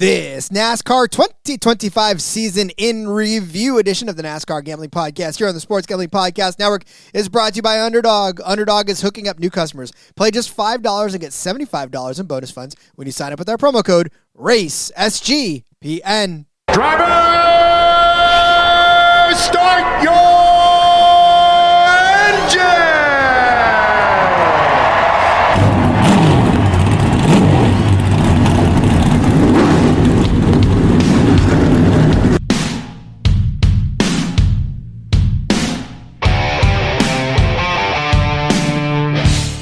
This NASCAR 2025 season in review edition of the NASCAR Gambling Podcast here on the Sports Gambling Podcast Network is brought to you by Underdog. Underdog is hooking up new customers. Play just $5 and get $75 in bonus funds when you sign up with our promo code RACESGPN. Driver, start your engine!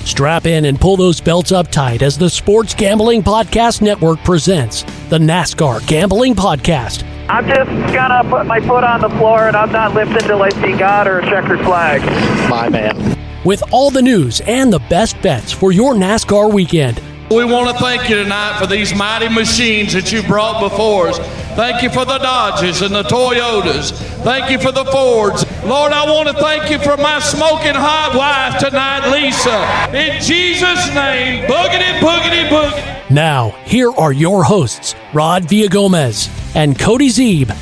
Strap in and pull those belts up tight as the Sports Gambling Podcast Network presents the NASCAR Gambling Podcast. I'm just gonna put my foot on the floor and I'm not lifting till I see God or a checkered flag. My man. With all the news and the best bets for your NASCAR weekend. We want to thank you tonight for these mighty machines that you brought before us. Thank you for the Dodges and the Toyotas. Thank you for the Fords. Lord, I want to thank you for my smoking hot wife tonight, Lisa. In Jesus' name, boogity, boogity, boogity. Now, here are your hosts, Rod Villagomez and Cody Zeeb.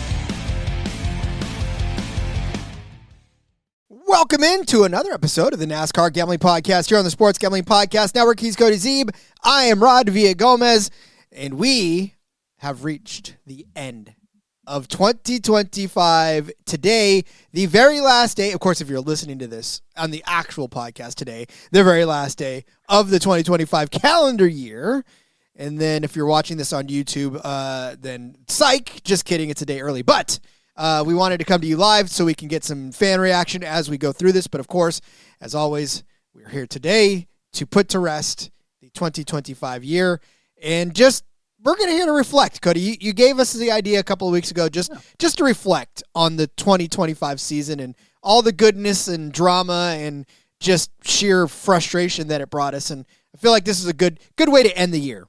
Welcome into another episode of the NASCAR Gambling Podcast here on the Sports Gambling Podcast Network. He's Cody Zeeb. I am Rod Villagomez, and we have reached the end of 2025 today, the very last day. Of course, if you're listening to this on the actual podcast today, the very last day of the 2025 calendar year. And then if you're watching this on YouTube, then psych, just kidding, it's a day early. But we wanted to come to you live so we can get some fan reaction as we go through this. But of course, as always, we're here today to put to rest the 2025 year. And just, we're going to here to reflect. Cody, you gave us the idea a couple of weeks ago just to reflect on the 2025 season and all the goodness and drama and just sheer frustration that it brought us. And I feel like this is a good way to end the year.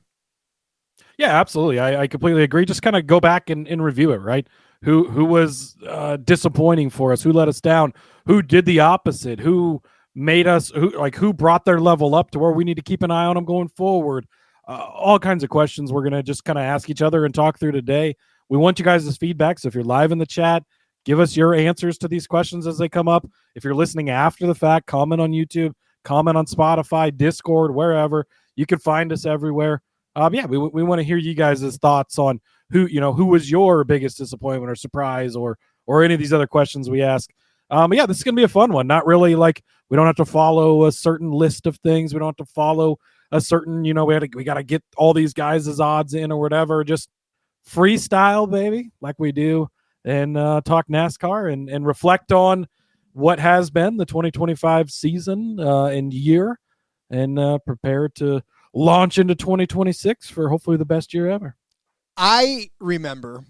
Yeah, absolutely. I completely agree. Just kind of go back and review it, right? Who was disappointing for us? Who let us down? Who did the opposite? Who made us? Who brought their level up to where we need to keep an eye on them going forward? All kinds of questions we're gonna just kind of ask each other and talk through today. We want you guys' feedback. So if you're live in the chat, give us your answers to these questions as they come up. If you're listening after the fact, comment on YouTube, comment on Spotify, Discord, wherever. You can find us everywhere. We want to hear you guys' thoughts on who was your biggest disappointment or surprise or any of these other questions we ask. This is going to be a fun one. Not really like we don't have to follow a certain list of things. We don't have to follow a certain, we got to get all these guys' odds in or whatever. Just freestyle, baby, like we do, and talk NASCAR and reflect on what has been the 2025 season and year, and prepare to launch into 2026 for hopefully the best year ever. I remember,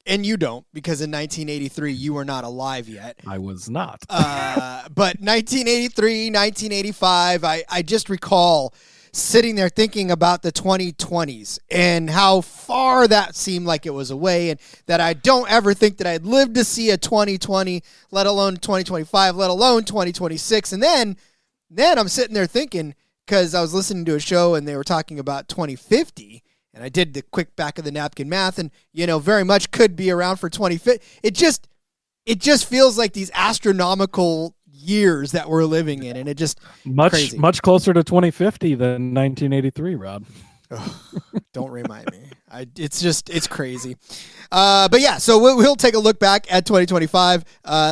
and you don't, because in 1983 you were not alive yet. I was not. But 1983, 1985, I just recall sitting there thinking about the 2020s and how far that seemed like it was away, and that I don't ever think that I'd live to see a 2020, let alone 2025, let alone 2026. And then I'm sitting there thinking, because I was listening to a show and they were talking about 2050, and I did the quick back of the napkin math, and very much could be around for 2050. It just feels like these astronomical years that we're living in, and it just crazy. Much closer to 2050 than 1983, Rob. Don't remind me. It's crazy. So we'll take a look back at 2025,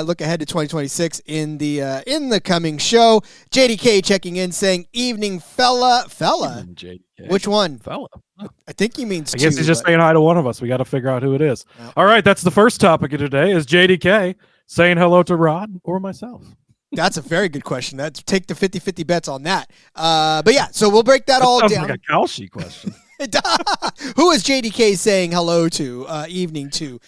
look ahead to 2026 in the coming show. JDK checking in saying, evening fella. JDK. Which one? Fella. I think he means I guess two, he's just saying hi to one of us. We got to figure out who it is. No. All right, that's the first topic of today is JDK saying hello to Rod or myself. That's a very good question. Take the 50-50 bets on that. So we'll break that all Sounds down. like a Kalshi question. Who is JDK saying hello to, evening to?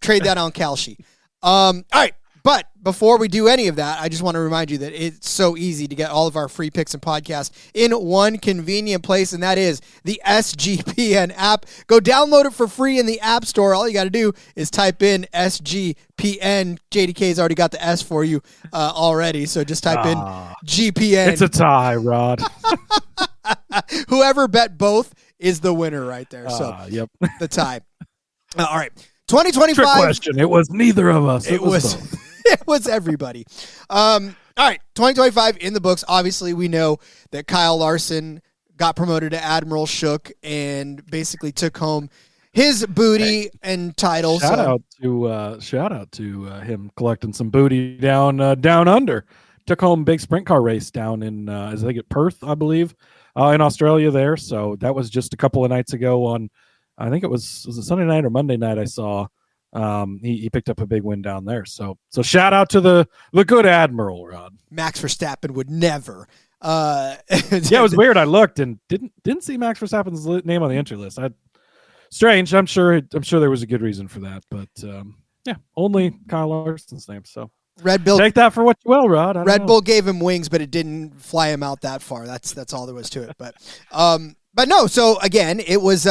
Trade that on Kalshi. All right, but before we do any of that, I just want to remind you that it's so easy to get all of our free picks and podcasts in one convenient place, and that is the SGPN app. Go download it for free in the App Store. All you got to do is type in SGPN. JDK's already got the S for you already, so just type in GPN. It's a tie, Rod. Whoever bet both is the winner right there. So yep. the tie. All right. 2025. Trick question. It was neither of us. It was both. It was everybody. All right. 2025 in the books. Obviously, we know that Kyle Larson got promoted to Admiral Shook and basically took home his booty and title. Shout out to him collecting some booty down under. Took home big sprint car race down in I think at Perth, I believe, in Australia there. So that was just a couple of nights ago on, I think it was it Sunday night or Monday night. I saw he picked up a big win down there. So shout out to the good Admiral, Rod. Max Verstappen would never. Yeah, it was weird. I looked and didn't see Max Verstappen's name on the entry list. Strange. I'm sure there was a good reason for that, but yeah, only Kyle Larson's name. So Red Bull, take that for what you will, Rod. Red Bull gave him wings, but it didn't fly him out that far. That's all there was to it. But no. So again, it was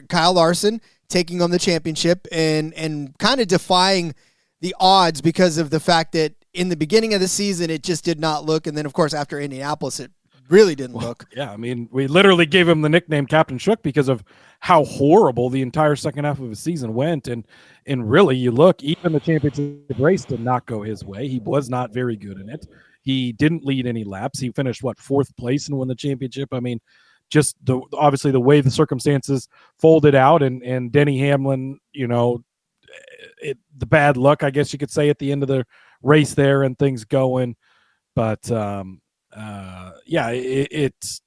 Kyle Larson taking on the championship and kind of defying the odds because of the fact that in the beginning of the season it just did not look, and then of course after Indianapolis it really didn't look. Yeah, I mean, we literally gave him the nickname Captain Shook because of how horrible the entire second half of his season went. And really, you look, even the championship race did not go his way. He was not very good in it. He didn't lead any laps. He finished, fourth place and won the championship. I mean, just obviously the way the circumstances folded out and Denny Hamlin, the bad luck, I guess you could say, at the end of the race there and things going. But, yeah, it's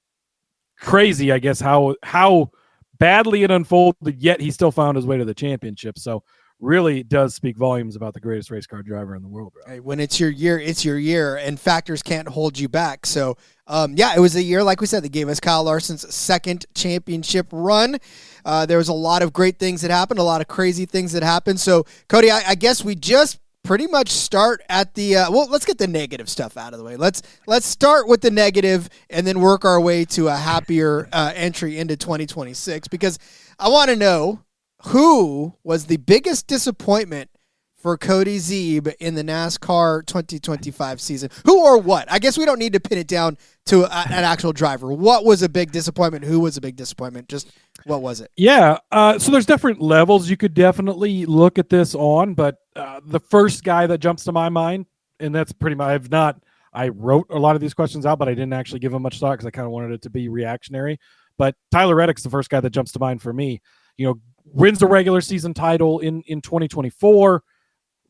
crazy, I guess, how badly it unfolded, yet he still found his way to the championship. So really does speak volumes about the greatest race car driver in the world. Bro. Hey, when it's your year, and factors can't hold you back. So, yeah, it was a year, like we said, that gave us Kyle Larson's second championship run. There was a lot of great things that happened, a lot of crazy things that happened. So, Cody, I guess we just pretty much start at the let's get the negative stuff out of the way. Let's start with the negative and then work our way to a happier entry into 2026, because I want to know who was the biggest disappointment for Cody Zeeb in the NASCAR 2025 season. Who or what? I guess we don't need to pin it down to an actual driver. What was a big disappointment? Who was a big disappointment? Just what was it? Yeah, so there's different levels you could definitely look at this on, but the first guy that jumps to my mind, and that's pretty much, I wrote a lot of these questions out, but I didn't actually give them much thought because I kind of wanted it to be reactionary. But Tyler Reddick's the first guy that jumps to mind for me. Wins the regular season title in 2024,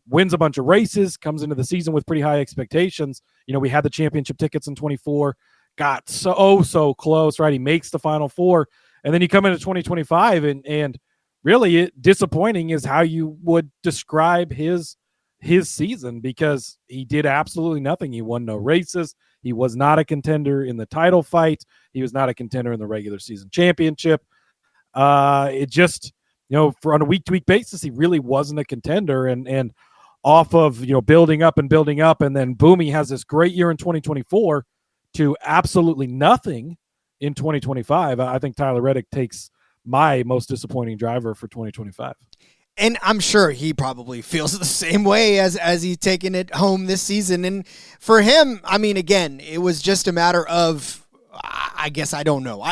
wins a bunch of races, comes into the season with pretty high expectations. We had the championship tickets in 24, got so close, right? He makes the Final Four. And then you come into 2025 and really disappointing is how you would describe his season, because he did absolutely nothing. He won no races. He was not a contender in the title fight. He was not a contender in the regular season championship. It just, for on a week-to-week basis, he really wasn't a contender. And off of, building up, and then boom, he has this great year in 2024 to absolutely nothing in 2025. I think Tyler Reddick takes my most disappointing driver for 2025. And I'm sure he probably feels the same way as he's taking it home this season. And for him, I mean, again, it was just a matter of, I guess I don't know.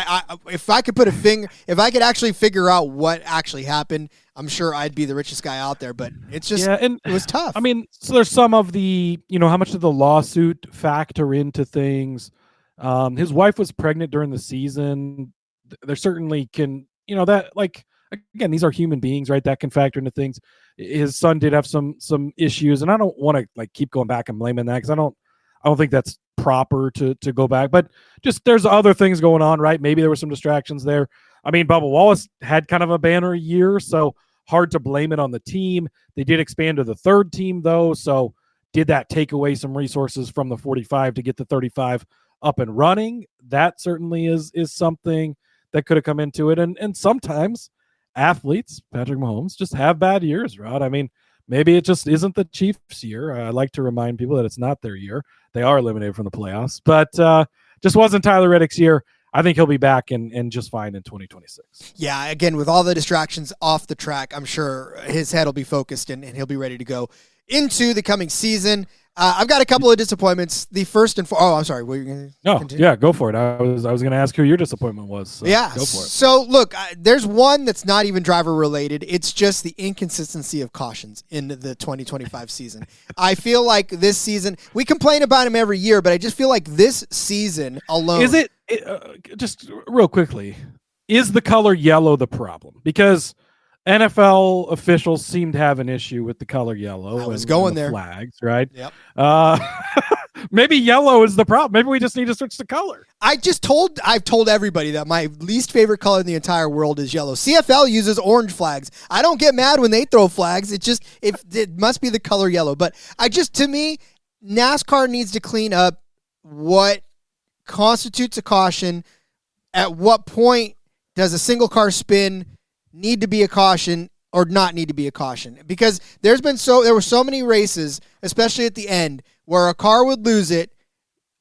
If I could actually figure out what actually happened, I'm sure I'd be the richest guy out there. But it's just, it was tough. I mean, so there's some of the, how much did the lawsuit factor into things? His wife was pregnant during the season. There certainly can, that, like, again, these are human beings, right? That can factor into things. His son did have some issues, and I don't want to keep going back and blaming that, because I don't think that's proper to go back. But just there's other things going on, right? Maybe there were some distractions there. I mean, Bubba Wallace had kind of a banner year, so hard to blame it on the team. They did expand to the third team, though, so did that take away some resources from the 45 to get the 35 up and running? That certainly is something that could have come into it. And sometimes athletes, Patrick Mahomes, just have bad years, Rod. I mean, maybe it just isn't the Chiefs' year. I like to remind people that it's not their year. They are eliminated from the playoffs, but just wasn't Tyler Reddick's year. I think he'll be back and just fine in 2026. Yeah, again, with all the distractions off the track, I'm sure his head will be focused and he'll be ready to go into the coming season. I've got a couple of disappointments. The first and I'm sorry. Were you going to continue? Yeah, go for it. I was going to ask who your disappointment was. So yeah, go for it. So look, there's one that's not even driver related. It's just the inconsistency of cautions in the 2025 season. I feel like this season, we complain about him every year, but I just feel like this season alone. Is it just real quickly? Is the color yellow the problem? Because NFL officials seem to have an issue with the color yellow. I was going there. Flags, right? Yep. Maybe yellow is the problem. Maybe we just need to switch the color. I've told everybody that my least favorite color in the entire world is yellow. CFL uses orange flags. I don't get mad when they throw flags. It must be the color yellow. But to me, NASCAR needs to clean up what constitutes a caution. At what point does a single car spin need to be a caution or not need to be a caution? Because there were so many races, especially at the end, where a car would lose it.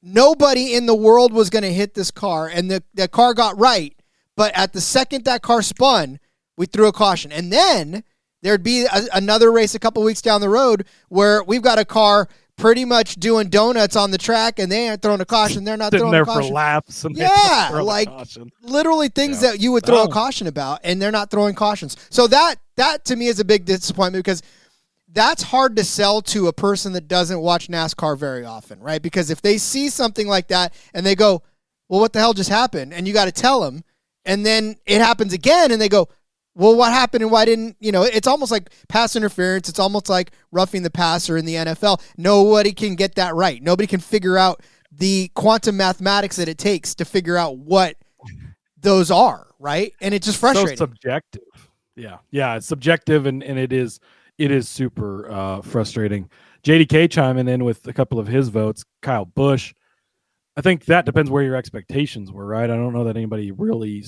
Nobody in the world was going to hit this car, and the car got right. But at the second that car spun, we threw a caution. And then there'd be another race a couple weeks down the road where we've got a car pretty much doing donuts on the track, and they aren't throwing a caution. They're not throwing a caution. Sitting there for laps. And yeah, like literally things that you would throw a caution about, and they're not throwing cautions. So that to me is a big disappointment, because that's hard to sell to a person that doesn't watch NASCAR very often, right? Because if they see something like that and they go, well, what the hell just happened? And you got to tell them, and then it happens again, and they go, well, what happened and why didn't, it's almost like pass interference. It's almost like roughing the passer in the NFL. Nobody can get that right. Nobody can figure out the quantum mathematics that it takes to figure out what those are, right? And it's just frustrating. So subjective. Yeah, it's subjective, and it is super frustrating. JDK chiming in with a couple of his votes. Kyle Busch. I think that depends where your expectations were, right? I don't know that anybody really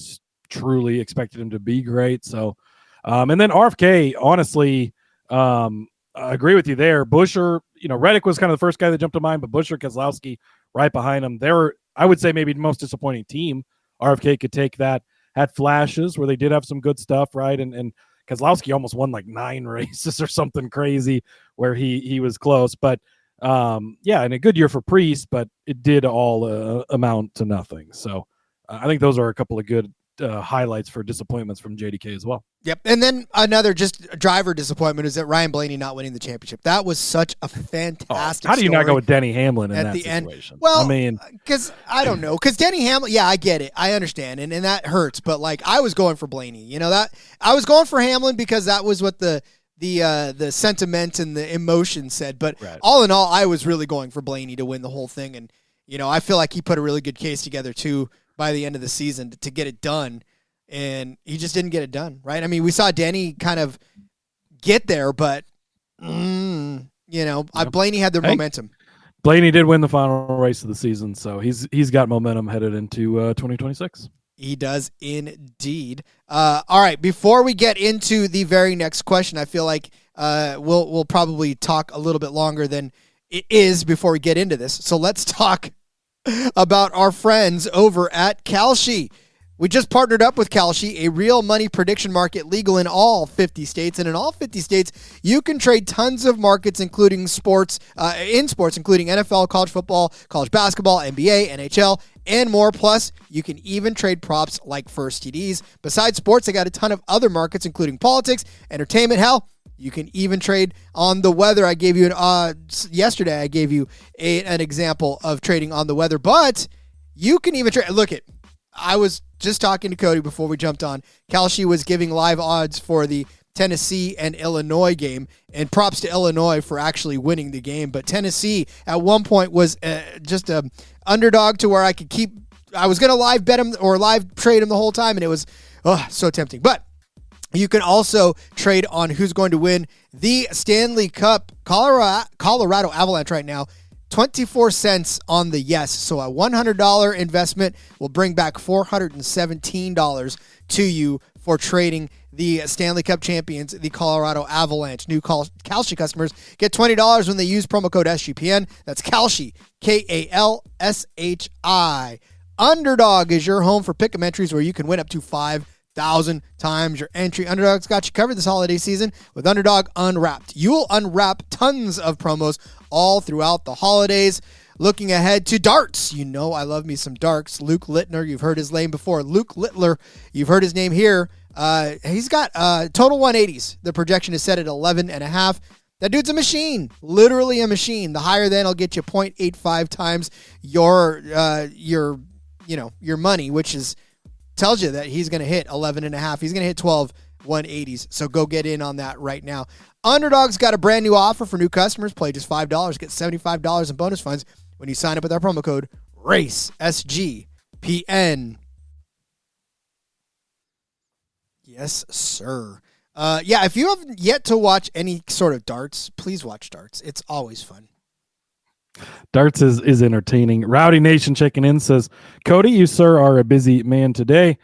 truly expected him to be great. So, and then RFK, honestly, I agree with you there. Buescher, Reddick was kind of the first guy that jumped to mind, but Buescher, Keselowski right behind him. They were, I would say, maybe the most disappointing team. RFK could take that. Had flashes where they did have some good stuff, right? And Keselowski almost won like 9 races or something crazy where he was close. But yeah, and a good year for Priest, but it did all amount to nothing. So I think those are a couple of good highlights for disappointments from JDK as well. Yep. And then another just driver disappointment is that Ryan Blaney not winning the championship. That was such a fantastic How do you not go with Denny Hamlin in at that the situation? End. Well, I mean, because I don't know. Because Denny Hamlin, yeah, I get it. I understand. And that hurts. But like, I was going for Blaney. That I was going for Hamlin because that was what the sentiment and the emotion said. But all in all, I was really going for Blaney to win the whole thing. And, I feel like he put a really good case together too by the end of the season to get it done. And he just didn't get it done, right? I mean, we saw Denny kind of get there, but, Blaney had the momentum. Blaney did win the final race of the season, so he's got momentum headed into 2026. He does indeed. All right, before we get into the very next question, I feel like we'll probably talk a little bit longer than it is before we get into this. So let's talk about our friends over at Kalshi. We just partnered up with Kalshi, a real money prediction market legal in all 50 states. And in all 50 states, you can trade tons of markets, including sports, including NFL, college football, college basketball, NBA, NHL, and more. Plus, you can even trade props like first TDs. Besides sports, they got a ton of other markets, including politics, entertainment. Hell, you can even trade on the weather. I gave you yesterday, I gave you an example of trading on the weather, but you can even trade. Look, I was just talking to Cody before we jumped on. Kalshi was giving live odds for the Tennessee and Illinois game, and props to Illinois for actually winning the game. But Tennessee at one point was just a underdog to where I was going to live bet him or live trade him the whole time, and it was so tempting. But you can also trade on who's going to win the Stanley Cup. Colorado Avalanche right now, 24 cents on the yes. So a $100 investment will bring back $417 to you for trading the Stanley Cup champions, the Colorado Avalanche. New Kalshi customers get $20 when they use promo code SGPN. That's Kalshi, Kalshi. Underdog is your home for pick'em entries where you can win up to $5 1,000 times your entry. Underdog's got you covered this holiday season with Underdog Unwrapped. You'll unwrap tons of promos all throughout the holidays. Looking ahead to darts. You know I love me some darts. Luke Littner, you've heard his name before. Luke Littler, you've heard his name here. He's got total 180s. The projection is set at 11.5. That dude's a machine, literally a machine. The higher then will get you 0.85 times your money, which is tells you that he's going to hit 11.5. He's going to hit 12 180s. So go get in on that right now. Underdog's got a brand new offer for new customers. Play just $5. Get $75 in bonus funds when you sign up with our promo code RACE, SGPN. Yes, sir. If you have yet to watch any sort of darts, please watch darts. It's always fun. Darts is entertaining. Rowdy Nation checking in says, Cody, you, sir, are a busy man today.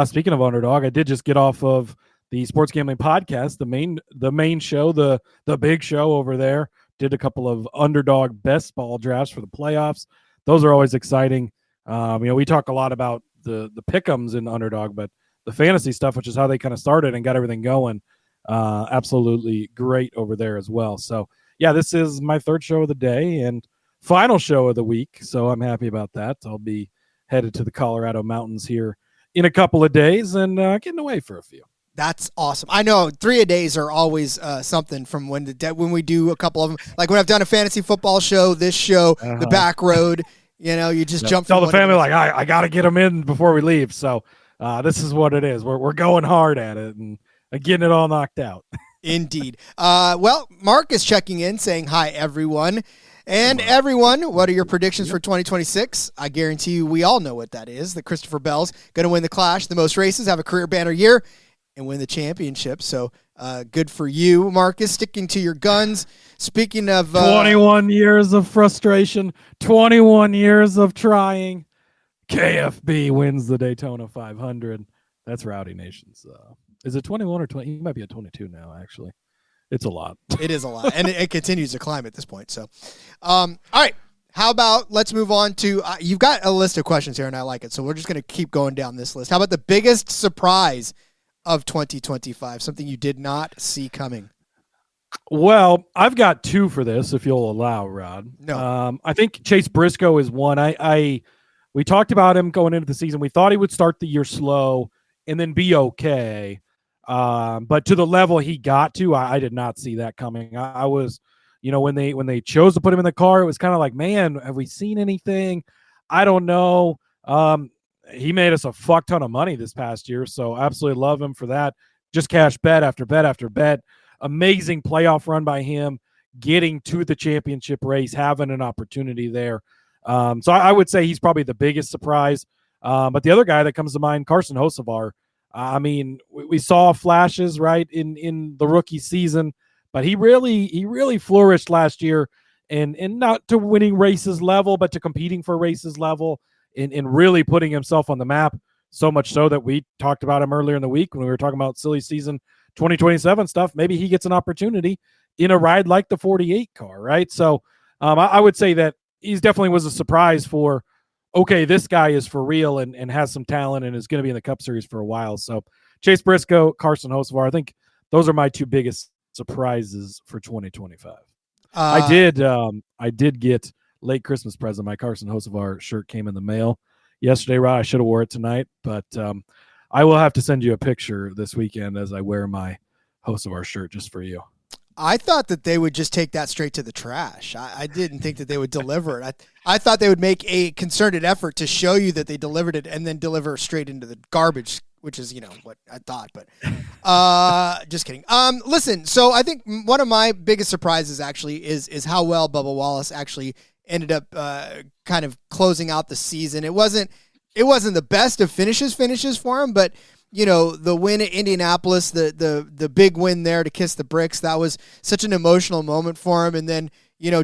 Speaking of Underdog, I did just get off of the Sports Gambling Podcast, the main show, the big show over there. Did a couple of Underdog best ball drafts for the playoffs. Those are always exciting. We talk a lot about the pick'ems in Underdog, but the fantasy stuff, which is how they kind of started and got everything going, absolutely great over there as well. So, yeah, this is my third show of the day and final show of the week, so I'm happy about that. I'll be headed to the Colorado mountains here in a couple of days and getting away for a few. That's awesome. I know 3-a-days are always something from when we do a couple of them. Like when I've done a fantasy football show, this show, the back road, you just jump. Tell the family, like, I got to get them in before we leave. So this is what it is. We're going hard at it and getting it all knocked out. Indeed. Mark is checking in saying, hi, everyone. And everyone, what are your predictions for 2026? I guarantee you we all know what that is. That Christopher Bell's going to win the Clash, the most races, have a career banner year, and win the championship. So good for you, Marcus, sticking to your guns. Speaking of 21 years of frustration, 21 years of trying, KFB wins the Daytona 500. That's Rowdy Nation's. Is it 21 or 20? He might be at 22 now, actually. It's a lot. It is a lot, and it continues to climb at this point. So, all right. How about let's move on to you've got a list of questions here, and I like it. So we're just going to keep going down this list. How about the biggest surprise of 2025, something you did not see coming? Well, I've got two for this, if you'll allow, Rod. No. I think Chase Briscoe is one. We talked about him going into the season. We thought he would start the year slow and then be okay. But to the level he got to, I did not see that coming. I was, when they chose to put him in the car, it was kind of like, man, have we seen anything? I don't know. He made us a fuck ton of money this past year, so absolutely love him for that. Just cash bet after bet after bet. Amazing playoff run by him, getting to the championship race, having an opportunity there. So I would say he's probably the biggest surprise. But the other guy that comes to mind, Carson Hocevar. We saw flashes right in the rookie season, but he really flourished last year, and not to winning races level, but to competing for races level, and really putting himself on the map. So much so that we talked about him earlier in the week when we were talking about silly season 2027 stuff. Maybe he gets an opportunity in a ride like the 48 car, right? So I would say that he's definitely was a surprise for, okay, this guy is for real and has some talent and is going to be in the Cup Series for a while. So Chase Briscoe, Carson Hocevar, I think those are my two biggest surprises for 2025. I did get late Christmas present. My Carson Hocevar shirt came in the mail yesterday, Rod. I should have wore it tonight, but I will have to send you a picture this weekend as I wear my Hocevar shirt just for you. I thought that they would just take that straight to the trash. I didn't think that they would deliver it. I thought they would make a concerted effort to show you that they delivered it and then deliver straight into the garbage, which is, what I thought. But just kidding. Listen, so I think one of my biggest surprises actually is how well Bubba Wallace actually ended up kind of closing out the season. It wasn't the best of finishes for him, but the win at Indianapolis, the big win there to kiss the bricks, that was such an emotional moment for him. And then,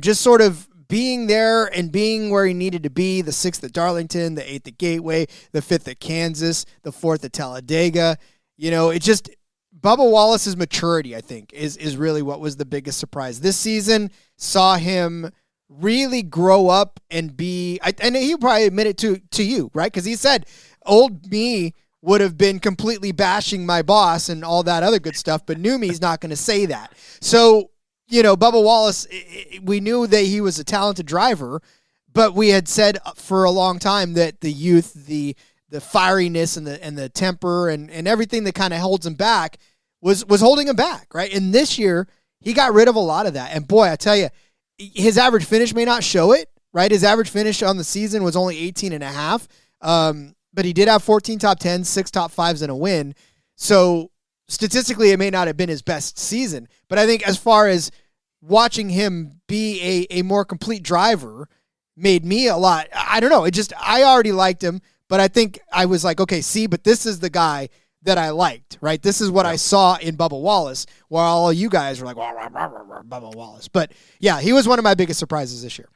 just sort of being there and being where he needed to be, the 6th at Darlington, the 8th at Gateway, the 5th at Kansas, the 4th at Talladega. It just, Bubba Wallace's maturity, I think, is really what was the biggest surprise. This season saw him really grow up and be, and he probably admitted to you, right? Because he said, old me would have been completely bashing my boss and all that other good stuff, but Numi's not going to say that. So, Bubba Wallace, we knew that he was a talented driver, but we had said for a long time that the youth, the fieriness and the temper and everything that kind of holds him back was holding him back, right? And this year, he got rid of a lot of that. And boy, I tell you, his average finish may not show it, right? His average finish on the season was only 18.5. But he did have 14 top 10s, 6 top 5s, and a win. So statistically, it may not have been his best season. But I think as far as watching him be a more complete driver made me a lot. I don't know. I already liked him, but I think I was like, okay, but this is the guy that I liked, right? This is what I saw in Bubba Wallace, while all you guys were like, Bubba Wallace. But yeah, he was one of my biggest surprises this year.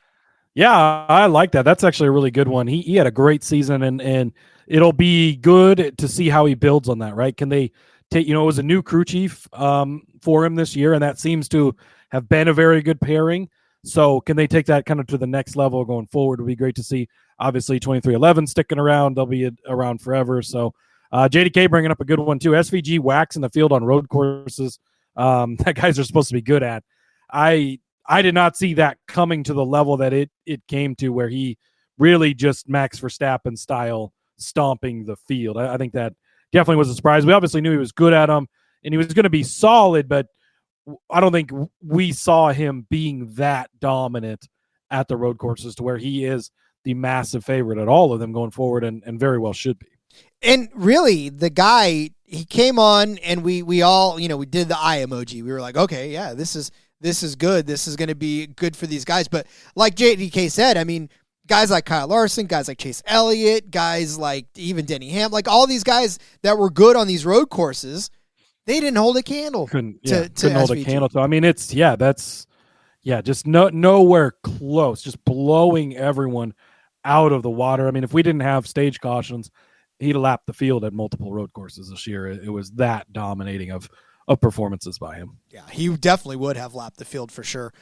Yeah, I like that. That's actually a really good one. He had a great season, and it'll be good to see how he builds on that, right? Can they take, it was a new crew chief for him this year, and that seems to have been a very good pairing. So can they take that kind of to the next level going forward? It would be great to see. Obviously, 2311 sticking around. They'll be around forever. So JDK bringing up a good one, too. SVG wax in the field on road courses that guys are supposed to be good at. I did not see that coming to the level that it came to, where he really just Max Verstappen style stomping the field. I think that definitely was a surprise. We obviously knew he was good at them and he was going to be solid, but I don't think we saw him being that dominant at the road courses to where he is the massive favorite at all of them going forward, and very well should be. And really, the guy, he came on and we all, we did the eye emoji. We were like, okay, yeah, this is good. This is going to be good for these guys. But like JDK said, I mean, guys like Kyle Larson, guys like Chase Elliott, guys like even Denny Hamlin, like all these guys that were good on these road courses, they didn't hold a candle. Couldn't hold a candle to. I mean, just nowhere close, just blowing everyone out of the water. I mean, if we didn't have stage cautions, he'd lapped the field at multiple road courses this year. It was that dominating of performances by him. Yeah, he definitely would have lapped the field for sure.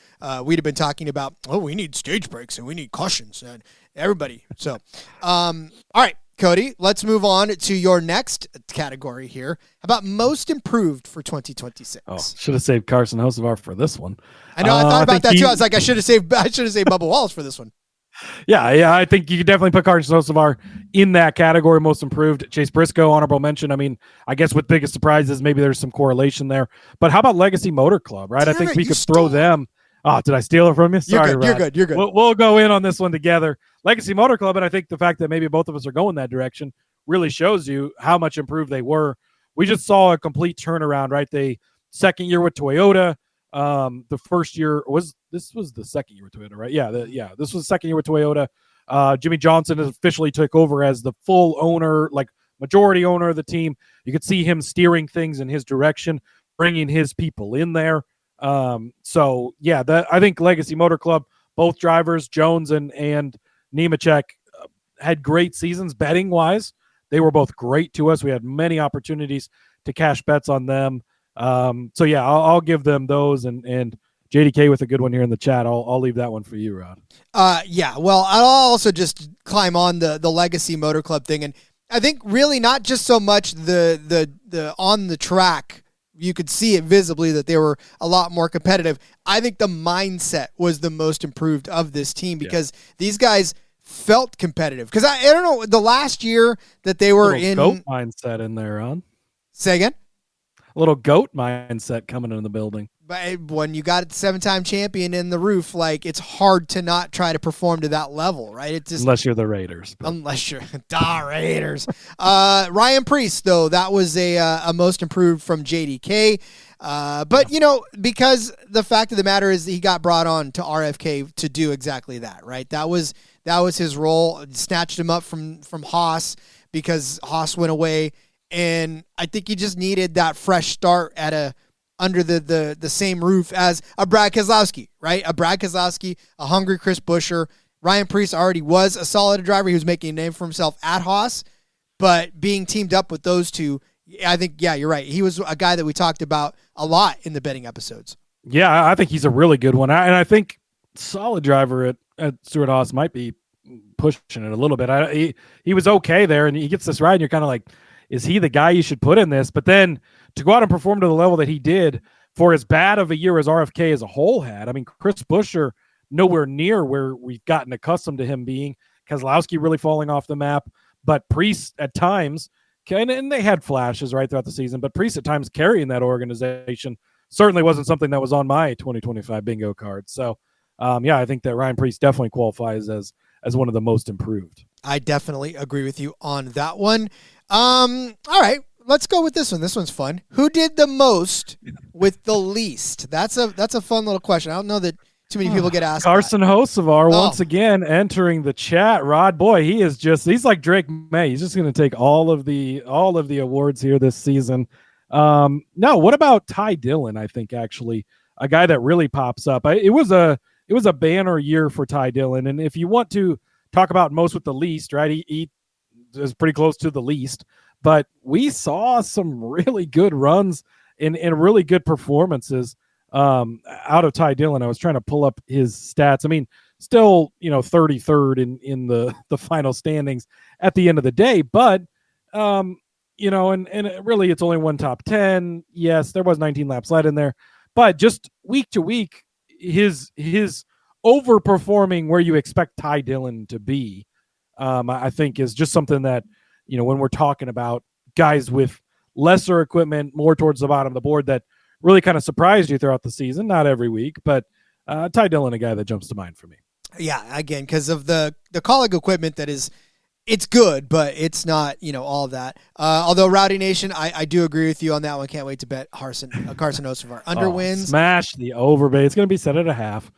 We'd have been talking about, we need stage breaks and we need cautions and everybody. So, all right, Cody, let's move on to your next category here. How about most improved for 2026? Oh, should have saved Carson Hocevar for this one. I know. I thought about that too. I was like, I should have saved Bubba Wallace for this one. Yeah, I think you could definitely put Carson Hocevar in that category, most improved. Chase Briscoe, honorable mention. I mean, I guess with biggest surprises, maybe there's some correlation there. But how about Legacy Motor Club, right? I think we could throw them. Oh, did I steal it from you? Sorry, You're good. We'll go in on this one together. Legacy Motor Club, and I think the fact that maybe both of us are going that direction really shows you how much improved they were. We just saw a complete turnaround, right? They second year with Toyota. The first year was the second year with Toyota, right? This was the second year with Toyota. Jimmy Johnson officially took over as the full owner, like majority owner of the team. You could see him steering things in his direction, bringing his people in there. I think Legacy Motor Club, both drivers, Jones and Nemechek, had great seasons betting wise. They were both great to us. We had many opportunities to cash bets on them. I'll give them those, and JDK with a good one here in the chat. I'll leave that one for you, Rod. Well, I'll also just climb on the Legacy Motor Club thing, and I think really not just so much the on the track. You could see it visibly that they were a lot more competitive. I think the mindset was the most improved of this team because these guys felt competitive. Because I don't know, the last year that they were in GOAT mindset in there, Rod. Say again. A little GOAT mindset coming in the building. But when you got a 7-time champion in the roof, like, it's hard to not try to perform to that level, right? It just, unless you're the Raiders. Unless you're the Raiders. Ryan Priest, though, that was a most improved from JDK. Because the fact of the matter is he got brought on to RFK to do exactly that, right? That was his role. Snatched him up from Haas because Haas went away. And I think he just needed that fresh start under the same roof as a Brad Keselowski, right? A Brad Keselowski, a hungry Chris Buescher. Ryan Priest already was a solid driver. He was making a name for himself at Haas, but being teamed up with those two, I think, you're right. He was a guy that we talked about a lot in the betting episodes. Yeah, I think he's a really good one. And I think solid driver at Stewart Haas might be pushing it a little bit. He was okay there, and he gets this ride, and you're kind of like, is he the guy you should put in this? But then to go out and perform to the level that he did for as bad of a year as RFK as a whole had. I mean, Chris Buescher, nowhere near where we've gotten accustomed to him being. Keselowski really falling off the map, but Priest at times, and they had flashes right throughout the season, but Priest at times carrying that organization certainly wasn't something that was on my 2025 bingo card. So, I think that Ryan Priest definitely qualifies as one of the most improved. I definitely agree with you on that one. All right, let's go with this one. This one's fun. Who did the most with the least? That's a fun little question. I don't know that too many people get asked. Carson Hocevar once again entering the chat. Rod, boy, he's like Drake May. He's just going to take all of the awards here this season. No, what about Ty Dillon? I think actually a guy that really pops up. It was a banner year for Ty Dillon, and if you want to talk about most with the least, right? He is pretty close to the least, but we saw some really good runs and really good performances out of Ty Dillon. I was trying to pull up his stats. I mean, still, 33rd in the final standings at the end of the day, but and really it's only one top 10. Yes, there was 19 laps led in there, but just week to week, his overperforming where you expect Ty Dillon to be, I think is just something that, when we're talking about guys with lesser equipment, more towards the bottom of the board, that really kind of surprised you throughout the season. Not every week, but Ty Dillon, a guy that jumps to mind for me. Yeah, again, because of the colleague equipment it's good, but it's not, all that. Although Rowdy Nation, I do agree with you on that one. Can't wait to bet Carson Hocevar under wins. Smash the overbay. It's going to be set at a half.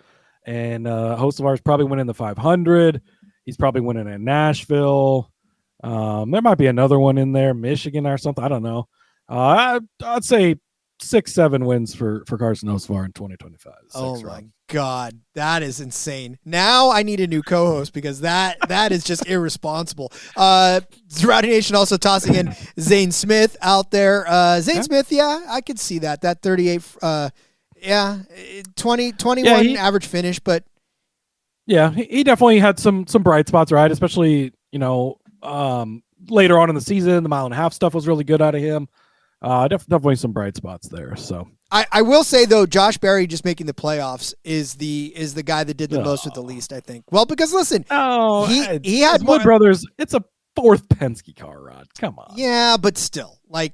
And Hocevar is probably winning the 500. He's probably winning at Nashville. There might be another one in there, Michigan or something. I don't know. I'd say 6-7 wins for Carson Hocevar in 2025. Oh my God, that is insane. Now I need a new co-host because that is just irresponsible. Rowdy Nation also tossing in Zane Smith out there. Zane Smith, I could see that. That 38, 21 average finish, but yeah, he definitely had some bright spots, right? Especially, later on in the season, the 1.5 mile stuff was really good out of him. Definitely some bright spots there. So I will say though, Josh Berry just making the playoffs is the guy that did the most with the least, I think. Well, because listen, he had more brothers. It's a 4th Penske car, Rod. Come on. Yeah, but still, I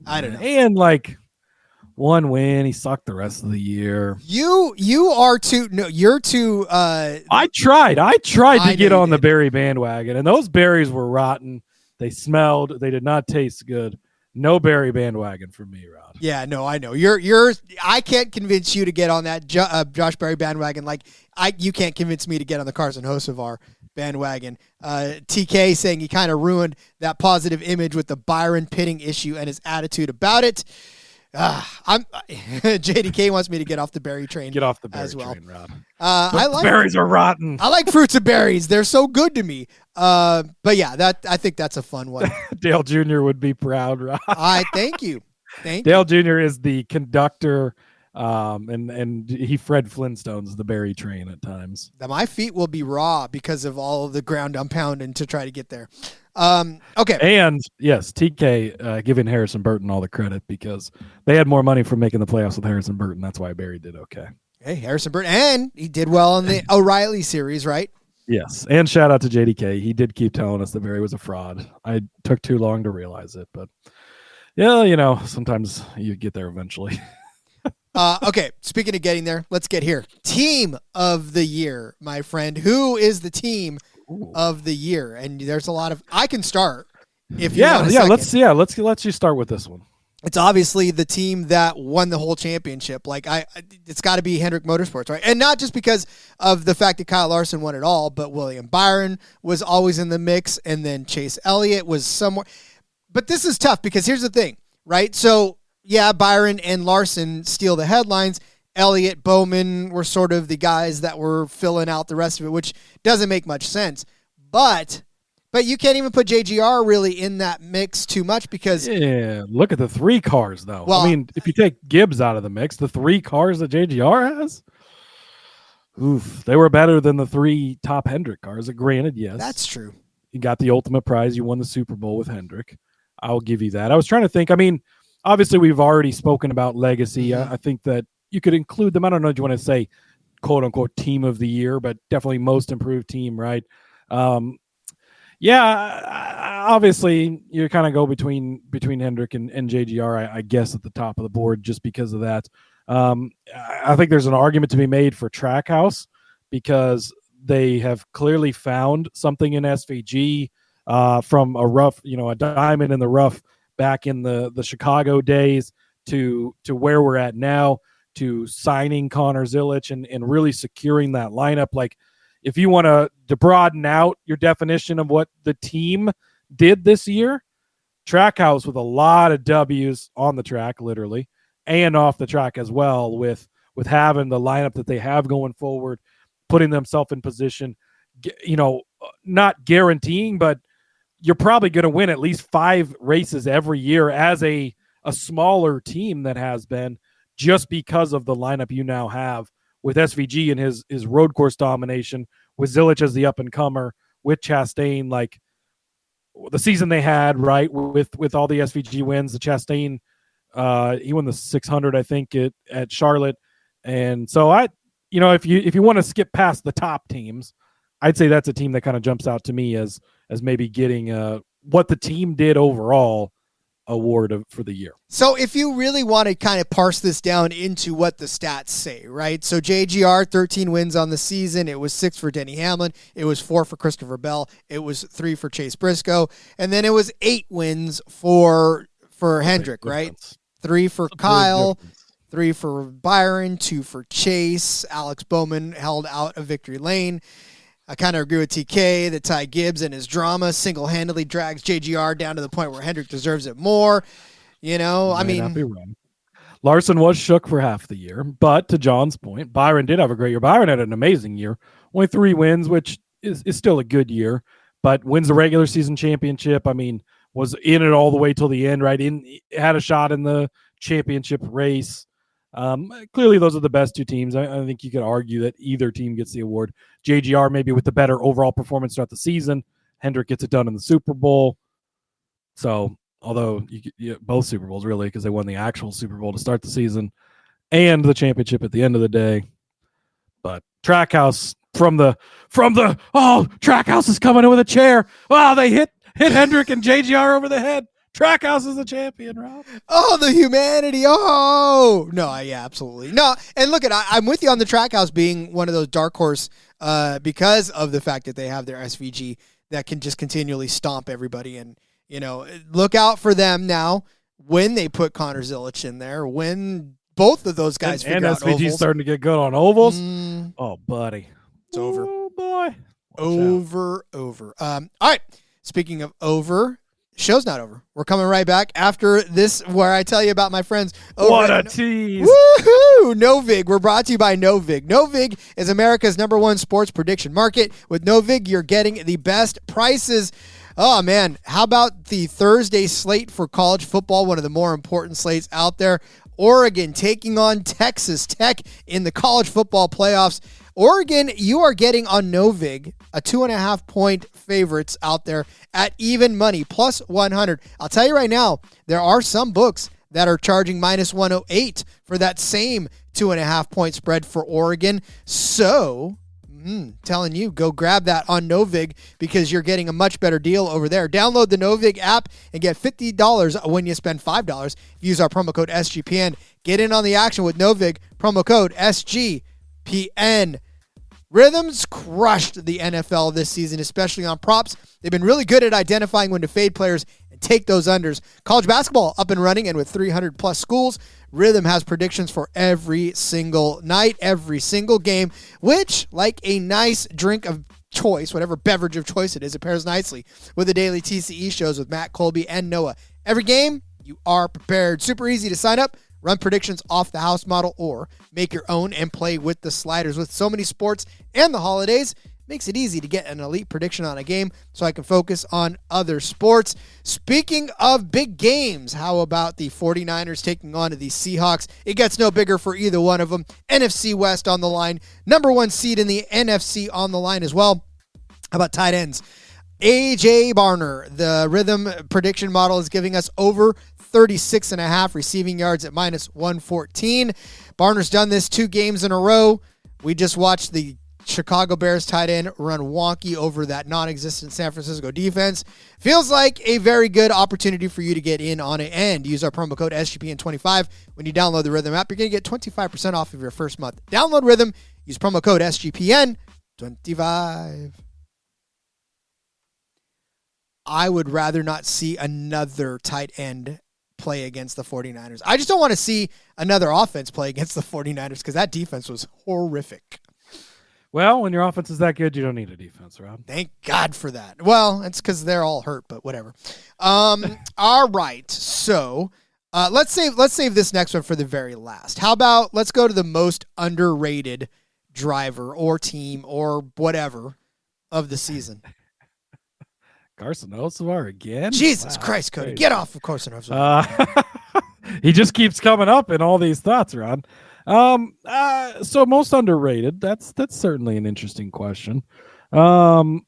don't know. And one win, he sucked the rest of the year. You're too. I tried to get on the Berry bandwagon, and those berries were rotten. They smelled. They did not taste good. No Berry bandwagon for me, Rod. Yeah, no, I know. I can't convince you to get on that Josh Berry bandwagon. You can't convince me to get on the Carson Hocevar bandwagon. TK saying he kind of ruined that positive image with the Byron pitting issue and his attitude about it. JDK wants me to get off the berry train. Get off the berry as well. train, Rob. Berries are rotten. I like fruits and berries. They're so good to me. But yeah, I think that's a fun one. Dale Jr. would be proud, Rob. Thank you. Dale Jr. is the conductor, and he Fred Flintstones the berry train at times. My feet will be raw because of all of the ground I'm pounding to try to get there. Okay. And yes, TK giving Harrison Burton all the credit because they had more money from making the playoffs with Harrison Burton. That's why Barry did okay. Hey, Harrison Burton, and he did well in the O'Reilly series, right? Yes, and shout out to JDK. He did keep telling us that Barry was a fraud. I took too long to realize it, but yeah, sometimes you get there eventually. Okay, speaking of getting there, let's get here. Team of the year, my friend. Who is the team of the year? And there's a lot of. I can start if you want. Let's let you start with this one. It's obviously the team that won the whole championship. It's got to be Hendrick Motorsports, right? And not just because of the fact that Kyle Larson won it all, but William Byron was always in the mix, and then Chase Elliott was somewhere. But this is tough because here's the thing, right? So yeah, Byron and Larson steal the headlines. Elliott, Bowman were sort of the guys that were filling out the rest of it, which doesn't make much sense. But you can't even put JGR really in that mix too much because... Yeah, look at the 3 cars, though. Well, I mean, if you take Gibbs out of the mix, the 3 cars that JGR has, they were better than the 3 top Hendrick cars. Granted, yes. That's true. You got the ultimate prize. You won the Super Bowl with Hendrick. I'll give you that. I was trying to think. I mean, obviously, we've already spoken about legacy. I think that you could include them. I don't know if you want to say, quote unquote, team of the year, but definitely most improved team, right? Obviously, you kind of go between Hendrick and JGR, I guess, at the top of the board just because of that. I think there's an argument to be made for Trackhouse because they have clearly found something in SVG from a rough, a diamond in the rough back in the Chicago days to where we're at now, to signing Connor Zilic and really securing that lineup. Like, if you want to broaden out your definition of what the team did this year, Trackhouse with a lot of W's on the track, literally, and off the track as well, with having the lineup that they have going forward, putting themselves in position, not guaranteeing, but you're probably going to win at least 5 races every year as a smaller team that has been, just because of the lineup you now have with SVG and his road course domination, with Zilic as the up-and-comer, with Chastain, like the season they had, right, with all the SVG wins. The Chastain, he won the 600, I think, at Charlotte. And so if you want to skip past the top teams, I'd say that's a team that kind of jumps out to me as maybe getting what the team did overall award for the year. So if you really want to kind of parse this down into what the stats say, right? So JGR, 13 wins on the season. It was 6 for Denny Hamlin. It was 4 for Christopher Bell. It was 3 for Chase Briscoe. And then it was 8 wins for Hendrick, right? 3 for Kyle, 3 for Byron, 2 for Chase. Alex Bowman held out of victory lane. I kind of agree with TK that Ty Gibbs and his drama single-handedly drags JGR down to the point where Hendrick deserves it more. I mean, not be wrong. Larson was shook for half the year, but to John's point, Byron did have a great year. Byron had an amazing year. Only 3 wins, which is still a good year, but wins the regular season championship. I mean, was in it all the way till the end, right? Had a shot in the championship race. Clearly those are the best 2 teams. I think you could argue that either team gets the award. JGR maybe with the better overall performance throughout the season. Hendrick gets it done in the Super Bowl. So, although both Super Bowls really, because they won the actual Super Bowl to start the season and the championship at the end of the day. But Trackhouse from the Trackhouse is coming in with a chair. Wow, they hit Hendrick and JGR over the head. Trackhouse is the champion, Rob. Oh, the humanity. Oh, no, yeah, absolutely. No, and look, I'm with you on the Trackhouse being one of those dark horse because of the fact that they have their SVG that can just continually stomp everybody. And, look out for them now when they put Connor Zilic in there, when both of those guys figure out SVG's ovals. Starting to get good on ovals. Oh, buddy. It's over. Oh, boy. Over. All right. Speaking of over, show's not over. We're coming right back after this, where I tell you about my friends. What a tease. Woohoo! Novig. We're brought to you by Novig. Novig is America's #1 sports prediction market. With Novig, you're getting the best prices. Oh, man. How about the Thursday slate for college football? One of the more important slates out there. Oregon taking on Texas Tech in the college football playoffs. Oregon, you are getting on Novig a 2.5-point favorites out there at even money, plus 100. I'll tell you right now, there are some books that are charging minus 108 for that same 2.5-point spread for Oregon. So, telling you, go grab that on Novig because you're getting a much better deal over there. Download the Novig app and get $50 when you spend $5. Use our promo code SGPN. Get in on the action with Novig, promo code SGPN. Rhythms crushed the NFL this season, especially on props. They've been really good at identifying when to fade players and take those unders. College basketball up and running, and with 300-plus schools, Rhythm has predictions for every single night, every single game, which, like a nice drink of choice, whatever beverage of choice it is, it pairs nicely with the daily TCE shows with Matt Colby and Noah. Every game, you are prepared. Super easy to sign up. Run predictions off the house model or make your own and play with the sliders. With so many sports and the holidays, makes it easy to get an elite prediction on a game so I can focus on other sports. Speaking of big games, how about the 49ers taking on the Seahawks? It gets no bigger for either one of them. NFC West on the line. #1 seed in the NFC on the line as well. How about tight ends? AJ Barner, the rhythm prediction model is giving us over 36.5 receiving yards at -114. Barner's done this 2 games in a row. We just watched the Chicago Bears tight end run wonky over that non-existent San Francisco defense. Feels like a very good opportunity for you to get in on it and use our promo code SGPN25 when you download the Rhythm app. You're going to get 25% off of your first month. Download Rhythm. Use promo code SGPN25. I would rather not see another tight end play against the 49ers. I just don't want to see another offense play against the 49ers because that defense was horrific. Well, when your offense is that good, you don't need a defense, Rob. Thank God for that. Well, it's because they're all hurt, but whatever. All right. So let's save this next one for the very last. How about let's go to the most underrated driver or team or whatever of the season. Carson Hocevar again? Jesus Christ, Cody. Get off of Carson Hocevar. He just keeps coming up in all these thoughts, Ron. So most underrated, that's certainly an interesting question. Trying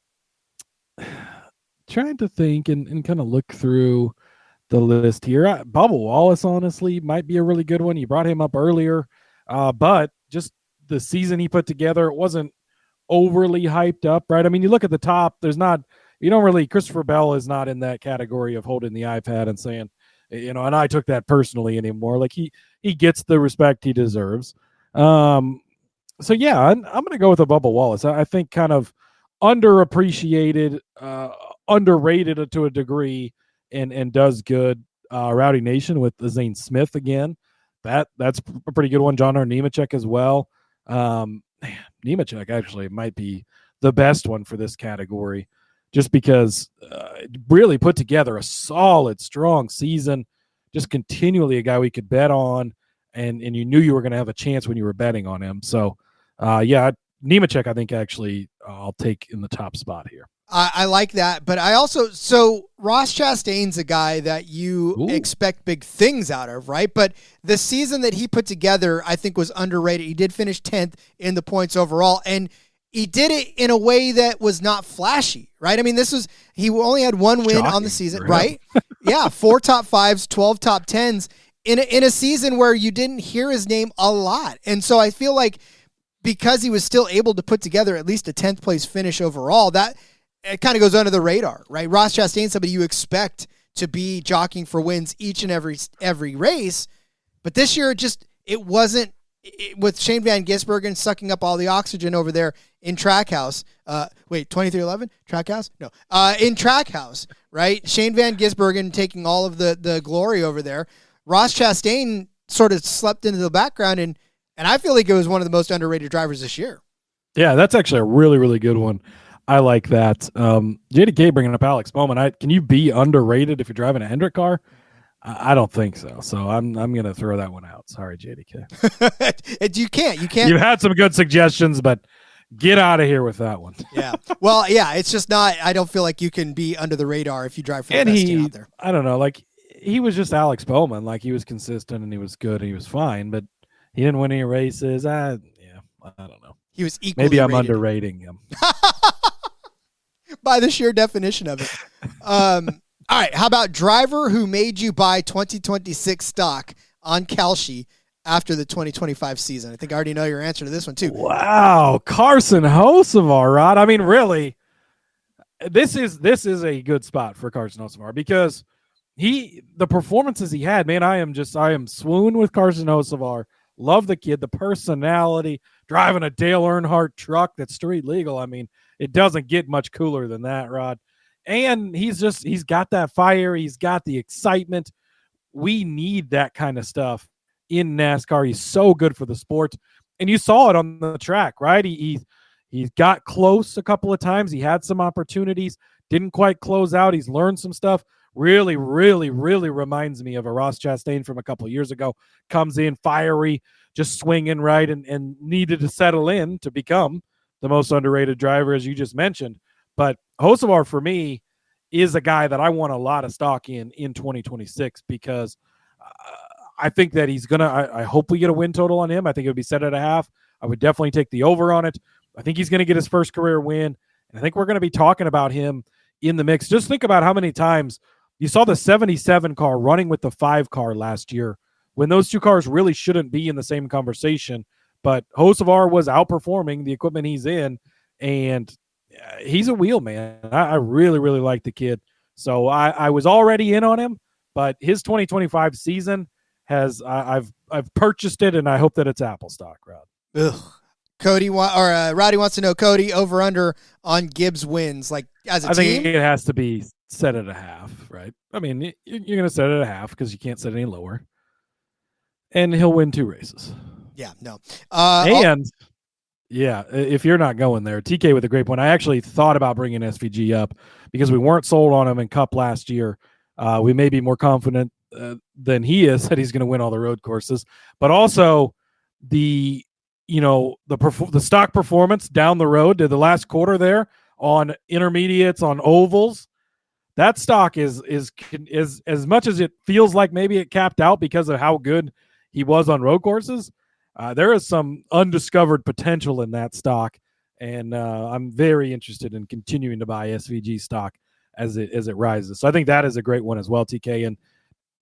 to think and kind of look through the list here. Bubba Wallace, honestly, might be a really good one. You brought him up earlier, but just the season he put together, it wasn't overly hyped up, right? I mean, you look at the top, Christopher Bell is not in that category of holding the iPad and saying, and I took that personally anymore. Like he gets the respect he deserves. So yeah, I'm going to go with a Bubba Wallace. I think kind of underappreciated, underrated to a degree, and does good. Rowdy Nation with Zane Smith again. That's a pretty good one. John R. Nemechek as well. Nemechek actually might be the best one for this category, just because really put together a solid, strong season, just continually a guy we could bet on, and you knew you were going to have a chance when you were betting on him. So, Nemechek, I think actually I'll take in the top spot here. I like that, but so Ross Chastain's a guy that you expect big things out of, right? But the season that he put together, I think, was underrated. He did finish 10th in the points overall, and he did it in a way that was not flashy, right? I mean, he only had one win on the season, right? Yeah, 4 top 5s, 12 top 10s in a season where you didn't hear his name a lot. And so I feel like because he was still able to put together at least a 10th place finish overall, that it kind of goes under the radar, right? Ross Chastain, somebody you expect to be jockeying for wins each and every race, but this year it wasn't. With Shane Van Gisbergen sucking up all the oxygen over there in Trackhouse. 2311? Trackhouse? No. In Trackhouse, right? Shane Van Gisbergen taking all of the glory over there. Ross Chastain sort of slept into the background, and I feel like it was one of the most underrated drivers this year. Yeah, that's actually a really, really good one. I like that. JDK bringing up Alex Bowman. Can you be underrated if you're driving a Hendrick car? I don't think so. So I'm going to throw that one out. Sorry, JDK. You can't. You've had some good suggestions, but get out of here with that one. Yeah. Well, yeah, it's just not. I don't feel like you can be under the radar if you drive for the best team out there. I don't know. Like he was just Alex Bowman. Like he was consistent and he was good and he was fine, but he didn't win any races. I don't know. He was equally. Maybe I'm rated. underrating him. By the sheer definition of it. All right, how about driver who made you buy 2026 stock on Kalshi after the 2025 season? I think I already know your answer to this one, too. Wow, Carson Hocevar, Rod. I mean, really, this is a good spot for Carson Hocevar because the performances he had, man, I am swooned with Carson Hocevar. Love the kid, the personality, driving a Dale Earnhardt truck that's street legal. I mean, it doesn't get much cooler than that, Rod. And he's got that fire. He's got the excitement. We need that kind of stuff in NASCAR. He's so good for the sport. And you saw it on the track, right? He got close a couple of times. He had some opportunities, didn't quite close out. He's learned some stuff. Really, really, really reminds me of a Ross Chastain from a couple of years ago. Comes in fiery, just swinging right, and needed to settle in to become the most underrated driver, as you just mentioned. But Hocevar, for me, is a guy that I want a lot of stock in 2026 because I think that he's going to – I hope we get a win total on him. I think it would be set at a half. I would definitely take the over on it. I think he's going to get his first career win, and I think we're going to be talking about him in the mix. Just think about how many times you saw the 77 car running with the 5 car last year when those 2 cars really shouldn't be in the same conversation. But Hocevar was outperforming the equipment he's in, and he's a wheel, man. I really, really like the kid. So I was already in on him, but his 2025 season I've purchased it, and I hope that it's Apple stock, Rod. Ugh. Roddy wants to know, Cody, over under on Gibbs wins, like as a team? I think it has to be set at a half, right? I mean, you're going to set it at a half because you can't set any lower. And he'll win 2 races. Yeah, no. If you're not going there, TK with a great point. I actually thought about bringing SVG up because we weren't sold on him in Cup last year. We may be more confident than he is that he's going to win all the road courses, but also the stock performance down the road to the last quarter there on intermediates, on ovals. That stock is as much as it feels like maybe it capped out because of how good he was on road courses. There is some undiscovered potential in that stock, and I'm very interested in continuing to buy SVG stock as it rises. So I think that is a great one as well, TK, and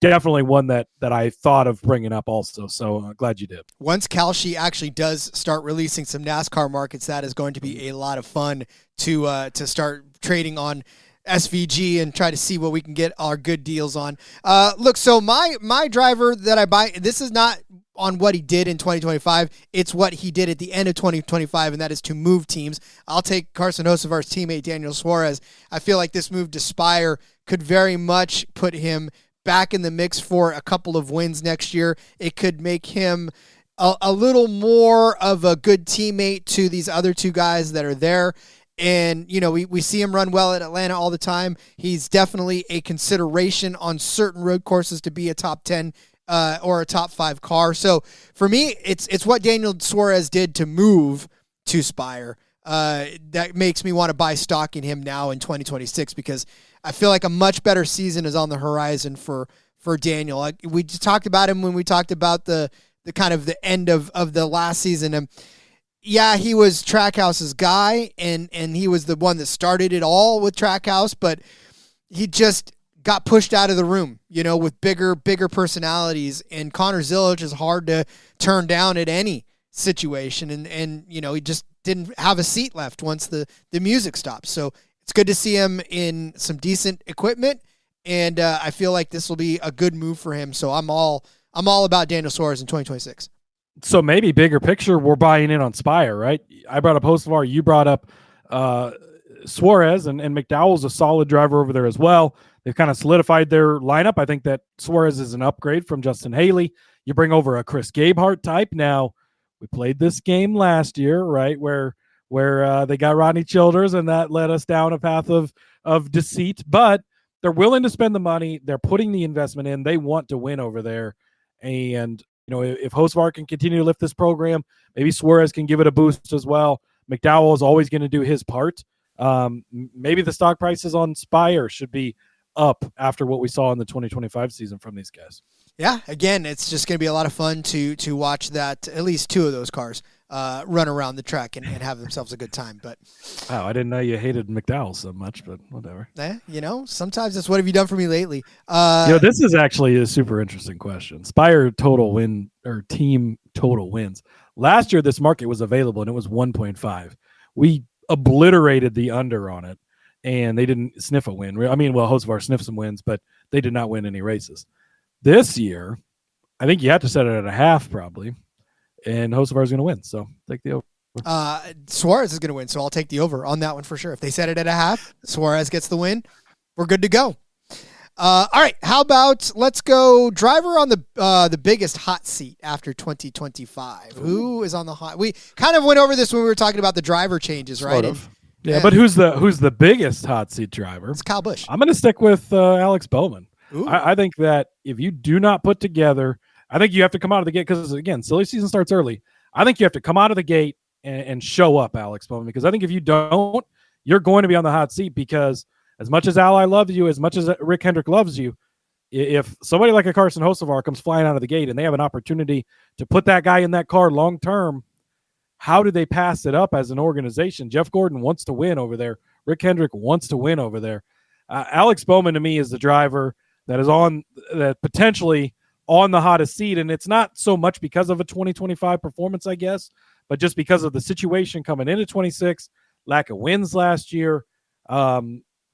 definitely one that I thought of bringing up also. So glad you did. Once Kalshi actually does start releasing some NASCAR markets, that is going to be a lot of fun to start trading on SVG and try to see what we can get our good deals on. Look, so my driver that I buy, this is not on what he did in 2025. It's what he did at the end of 2025, and that is to move teams. I'll take Carson Hocevar's teammate, Daniel Suarez. I feel like this move to Spire could very much put him back in the mix for a couple of wins next year. It could make him a little more of a good teammate to these other 2 guys that are there. And, we see him run well at Atlanta all the time. He's definitely a consideration on certain road courses to be a top 10 or a top 5 car. So for me, it's what Daniel Suarez did to move to Spire that makes me want to buy stock in him now in 2026, because I feel like a much better season is on the horizon for Daniel. We just talked about him when we talked about the kind of the end of the last season. And yeah, he was Trackhouse's guy, and he was the one that started it all with Trackhouse, but he just got pushed out of the room, with bigger personalities. And Connor Zillage is hard to turn down at any situation. And he just didn't have a seat left once the music stopped. So it's good to see him in some decent equipment, and I feel like this will be a good move for him. So I'm all about Daniel Suarez in 2026. So maybe bigger picture, we're buying in on Spire, right? I brought up Hocevar, you brought up Suarez, and McDowell's a solid driver over there as well. They've kind of solidified their lineup. I think that Suarez is an upgrade from Justin Haley. You bring over a Chris Gabehart type. Now, we played this game last year, right, where they got Rodney Childers, and that led us down a path of deceit. But they're willing to spend the money. They're putting the investment in. They want to win over there. And, if Hocevar can continue to lift this program, maybe Suarez can give it a boost as well. McDowell is always going to do his part. Maybe the stock prices on Spire should be up after what we saw in the 2025 season from these guys. Yeah, again, it's just going to be a lot of fun to watch that, at least 2 of those cars run around the track and have themselves a good time. But wow, I didn't know you hated McDowell so much, but whatever. Sometimes it's what have you done for me lately? This is actually a super interesting question. Spire total win or team total wins. Last year, this market was available and it was 1.5. We obliterated the under on it, and they didn't sniff a win. I mean, Hocevar sniffed some wins, but they did not win any races. This year, I think you have to set it at a half probably, and Hocevar is going to win. So take the over. Suarez is going to win, so I'll take the over on that one for sure. If they set it at a half, Suarez gets the win, we're good to go. All right, how about let's go driver on the biggest hot seat after 2025. Ooh. Who is on the hot? We kind of went over this when we were talking about the driver changes, right? Sort of. Yeah, but who's the biggest hot seat driver? It's Kyle Busch. I'm going to stick with Alex Bowman. I think that if you do not put together, I think you have to come out of the gate, because, again, silly season starts early. I think you have to come out of the gate and show up, Alex Bowman, because I think if you don't, you're going to be on the hot seat, because as much as Ally loves you, as much as Rick Hendrick loves you, if somebody like a Carson Hocevar comes flying out of the gate and they have an opportunity to put that guy in that car long-term, how do they pass it up as an organization? Jeff Gordon wants to win over there. Rick Hendrick wants to win over there. Alex Bowman to me is the driver that potentially on the hottest seat, and it's not so much because of a 2025 performance, I guess, but just because of the situation coming into 26, lack of wins last year,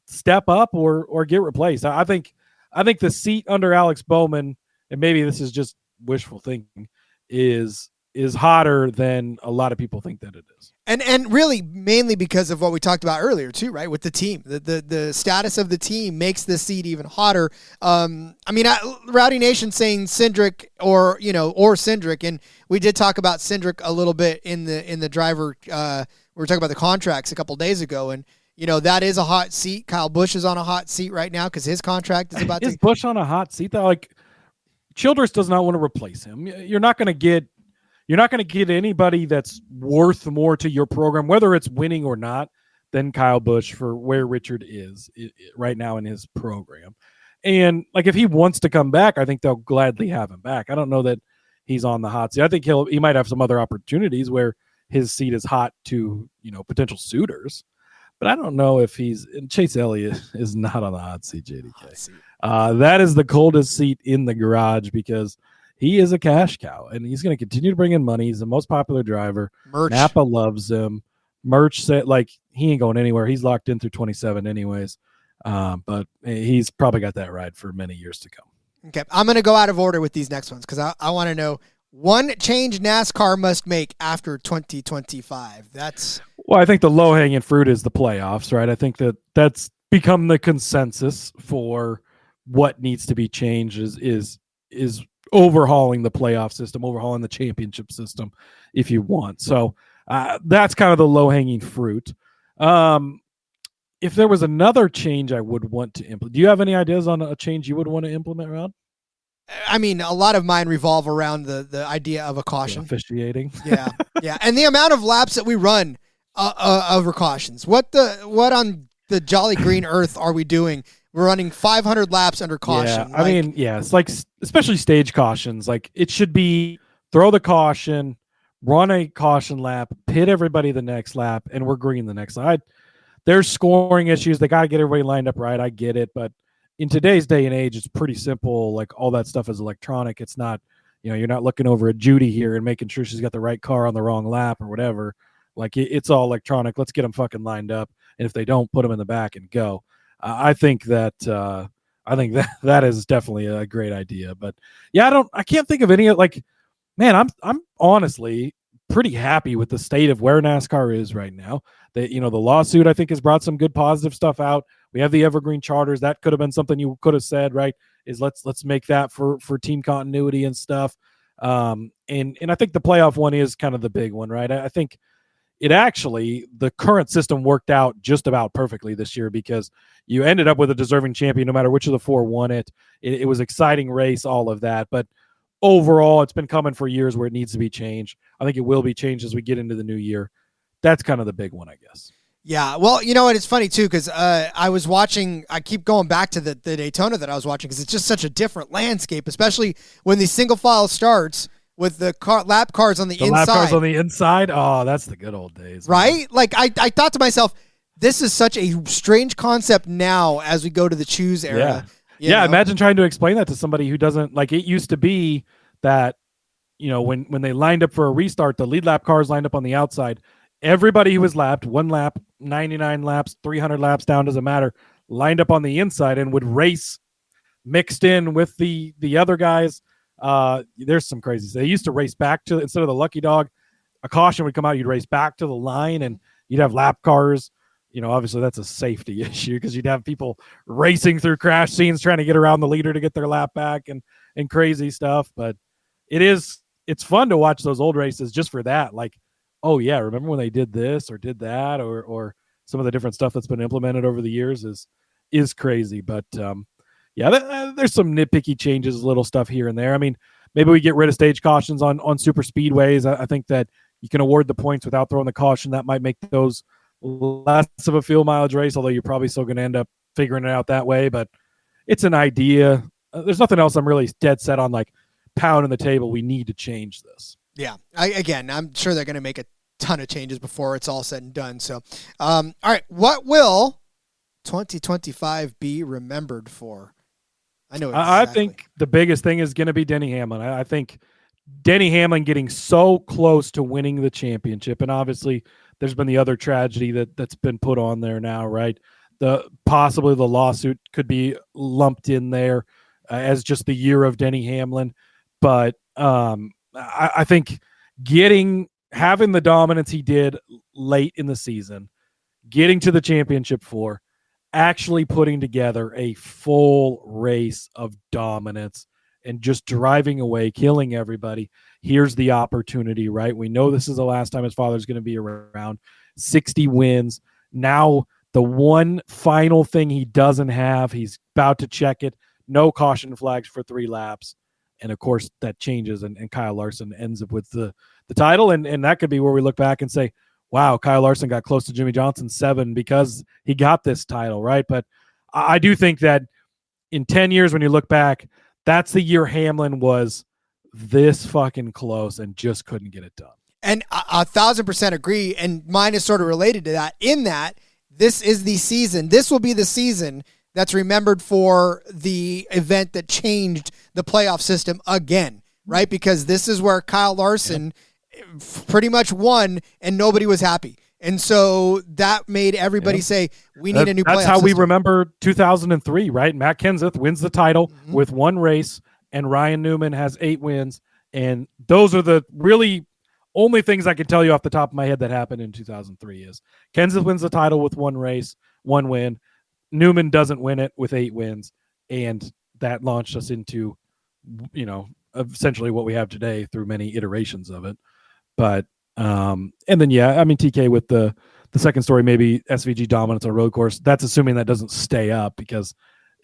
step up or get replaced. I think the seat under Alex Bowman, and maybe this is just wishful thinking, is hotter than a lot of people think that it is. And really mainly because of what we talked about earlier too, right? With the team, the status of the team makes the seat even hotter. Rowdy Nation saying Cindric or Cindric, and we did talk about Cindric a little bit in the driver. We were talking about the contracts a couple days ago, and that is a hot seat. Kyle Busch is on a hot seat right now because his contract is about to. Is Busch on a hot seat though? Like Childress does not want to replace him. You're not going to get anybody that's worth more to your program, whether it's winning or not, than Kyle Busch for where Richard is right now in his program. And like if he wants to come back, I think they'll gladly have him back. I don't know that he's on the hot seat. I think he might have some other opportunities where his seat is hot to potential suitors. But I don't know if Chase Elliott is not on the hot seat, JDK. That is the coldest seat in the garage because he is a cash cow, and he's going to continue to bring in money. He's the most popular driver. Merch. Napa loves him. Merch said, he ain't going anywhere. He's locked in through 27 anyways, but he's probably got that ride for many years to come. Okay, I'm going to go out of order with these next ones because I want to know one change NASCAR must make after 2025. Well, I think the low-hanging fruit is the playoffs, right? I think that's become the consensus for what needs to be changed is overhauling the playoff system, overhauling the championship system if you want. So that's kind of the low-hanging fruit. If there was another change I would want to implement, do you have any ideas on a change you would want to implement, Rod? I mean, a lot of mine revolve around the idea of a caution. Officiating. Yeah. And the amount of laps that we run over cautions. What on the jolly green earth are we doing? We're running 500 laps under caution. Yeah, it's like, especially stage cautions, like it should be throw the caution, run a caution lap, pit everybody the next lap, and we're green the next lap. There's scoring issues. They got to get everybody lined up right. I get it. But in today's day and age, it's pretty simple. Like all that stuff is electronic. It's not, you're not looking over at Judy here and making sure she's got the right car on the wrong lap or whatever. Like it's all electronic. Let's get them fucking lined up. And if they don't, put them in the back and go. I think that is definitely a great idea. But yeah, I can't think of any I'm honestly pretty happy with the state of where NASCAR is right now. The lawsuit I think has brought some good positive stuff out. We have the evergreen charters. That could have been something you could have said, right? Is let's make that for team continuity and stuff. And I think the playoff one is kind of the big one, right? I think the current system worked out just about perfectly this year because you ended up with a deserving champion no matter which of the four won it. It was exciting race, all of that. But overall, it's been coming for years where it needs to be changed. I think it will be changed as we get into the new year. That's kind of the big one, I guess. Yeah, well, and it's funny too because I was watching. I keep going back to the Daytona that I was watching because it's just such a different landscape, especially when the single file starts with the lap cars on the inside. Lap cars on the inside. Oh, that's the good old days, right? Man. Like I thought to myself, this is such a strange concept now as we go to the choose era. Yeah. Imagine trying to explain that to somebody who doesn't like. It used to be that when they lined up for a restart, the lead lap cars lined up on the outside. Everybody who was lapped, 1 lap, 99 laps, 300 laps down, doesn't matter, lined up on the inside and would race mixed in with the other guys. There's some crazy. They used to race back to, instead of the lucky dog, a caution would come out. You'd race back to the line and you'd have lap cars. Obviously that's a safety issue because you'd have people racing through crash scenes trying to get around the leader to get their lap back and crazy stuff. But it's fun to watch those old races just for that. Like, oh yeah, remember when they did this or did that, or some of the different stuff that's been implemented over the years is crazy. But there's some nitpicky changes, little stuff here and there. I mean, maybe we get rid of stage cautions on super speedways. I think that you can award the points without throwing the caution. That might make those less of a fuel mileage race, although you're probably still going to end up figuring it out that way. But it's an idea. There's nothing else I'm really dead set on, like pounding the table. We need to change this. Yeah. I'm sure they're going to make a ton of changes before it's all said and done. So, all right, what will 2025 be remembered for? I know exactly. I think the biggest thing is going to be Denny Hamlin. I think Denny Hamlin getting so close to winning the championship, and obviously there's been the other tragedy that's been put on there now, right? Possibly the lawsuit could be lumped in there as just the year of Denny Hamlin, but I think having the dominance he did late in the season, getting to the championship floor, actually putting together a full race of dominance and just driving away, killing everybody. Here's the opportunity, right? We know this is the last time his father's going to be around. 60 wins. Now, the one final thing he doesn't have, he's about to check it. No caution flags for 3 laps. And, of course, that changes, and Kyle Larson ends up with the title. And that could be where we look back and say, wow, Kyle Larson got close to Jimmy Johnson 7 because he got this title, right? But I do think that in 10 years, when you look back, that's the year Hamlin was this fucking close and just couldn't get it done. And 1,000% agree. And mine is sort of related to that, in that this is the season. This will be the season that's remembered for the event that changed the playoff system again, right? Because this is where Kyle Larson pretty much won and nobody was happy. And so that made everybody say, we need a new playoff That's how system. we remember 2003, right? Matt Kenseth wins the title with 1 race, and Ryan Newman has 8 wins. And those are the really only things I can tell you off the top of my head that happened in 2003 is Kenseth wins the title with 1 race, 1 win. Newman doesn't win it with 8 wins. And that launched us into, essentially what we have today through many iterations of it. But, and then, TK with the second story, maybe SVG dominance on road course. That's assuming that doesn't stay up, because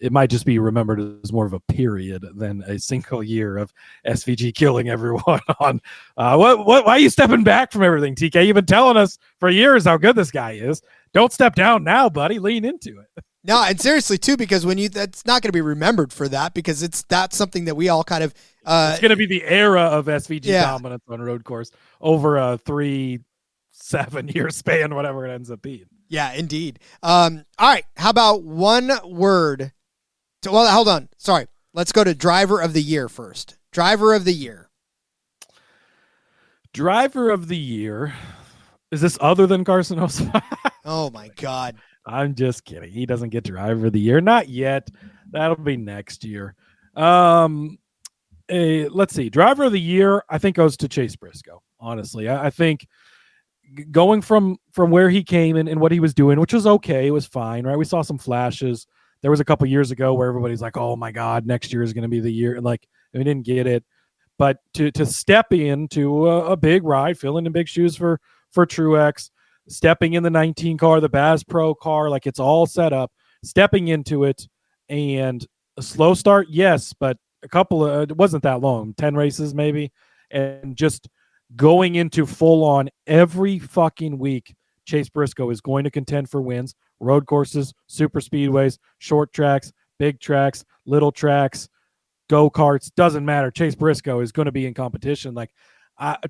it might just be remembered as more of a period than a single year of SVG killing everyone on. Why are you stepping back from everything, TK? You've been telling us for years how good this guy is. Don't step down now, buddy. Lean into it. No, and seriously too, because that's not going to be remembered for that, because that's something that we all kind of. It's going to be the era of SVG dominance on road course over a 3-7 year span, whatever it ends up being. Yeah, indeed. All right, how about one word? Hold on. Sorry, let's go to driver of the year first. Driver of the year. Driver of the year. Is this other than Carson Hocevar? Oh my God. I'm just kidding. He doesn't get driver of the year. Not yet. That'll be next year. Let's see. Driver of the year, I think, goes to Chase Briscoe. Honestly, I think going from where he came and what he was doing, which was okay. It was fine, right? We saw some flashes. There was a couple years ago where everybody's like, oh my God, next year is going to be the year. And we didn't get it. But to step into a big ride, filling in big shoes for Truex, stepping in the 19 car, the Baz Pro car, like it's all set up, stepping into it, and a slow start, yes, but a couple of, it wasn't that long, 10 races maybe, and just going into full on every fucking week. Chase Briscoe is going to contend for wins, road courses, super speedways, short tracks, big tracks, little tracks, go-karts, doesn't matter. Chase Briscoe is going to be in competition.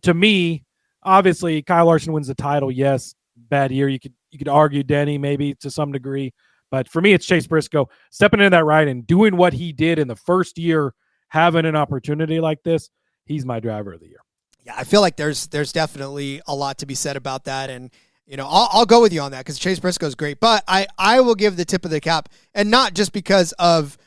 To me, obviously, Kyle Larson wins the title. Yes, bad year. You could argue Denny maybe to some degree, but for me, it's Chase Briscoe stepping into that ride and doing what he did in the first year, having an opportunity like this. He's my driver of the year. Yeah, I feel like there's definitely a lot to be said about that, and I'll go with you on that, because Chase Briscoe is great, but I will give the tip of the cap, and not just because of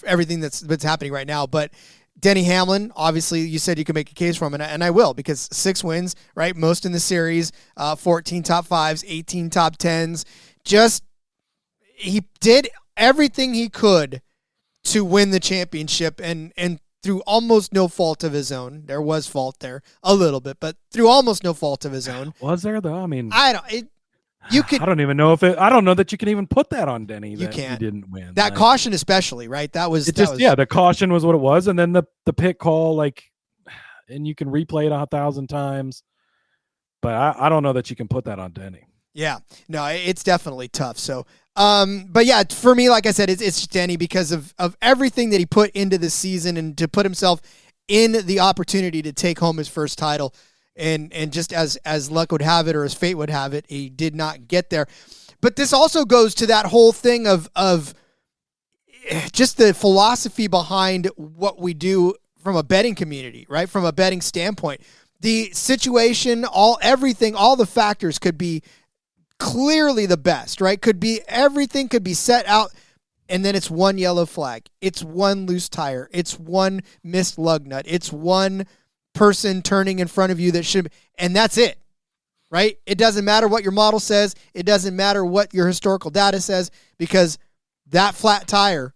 everything that's happening right now, but Denny Hamlin, obviously, you said you could make a case for him, and I will, because 6 wins, right? Most in the series, 14 top 5s, 18 top 10s. He did everything he could to win the championship, and through almost no fault of his own. There was fault there a little bit, but through almost no fault of his own. Was there, though? I mean, I don't even know I don't know that you can even put that on Denny. You can't. He didn't win. That caution especially, right? The caution was what it was. And then the pit call, and you can replay it 1,000 times, but I don't know that you can put that on Denny. Yeah, no, it's definitely tough. So, but yeah, for me, like I said, it's Denny, because of everything that he put into this season, and to put himself in the opportunity to take home his first title. And just as luck would have it, or as fate would have it, he did not get there. But this also goes to that whole thing of just the philosophy behind what we do from a betting community, right? From a betting standpoint. The situation, everything, all the factors could be clearly the best, right? Everything could be set out, and then it's one yellow flag. It's one loose tire. It's one missed lug nut. It's one person turning in front of you that should, and that's it, right? It doesn't matter what your model says. It doesn't matter what your historical data says, because that flat tire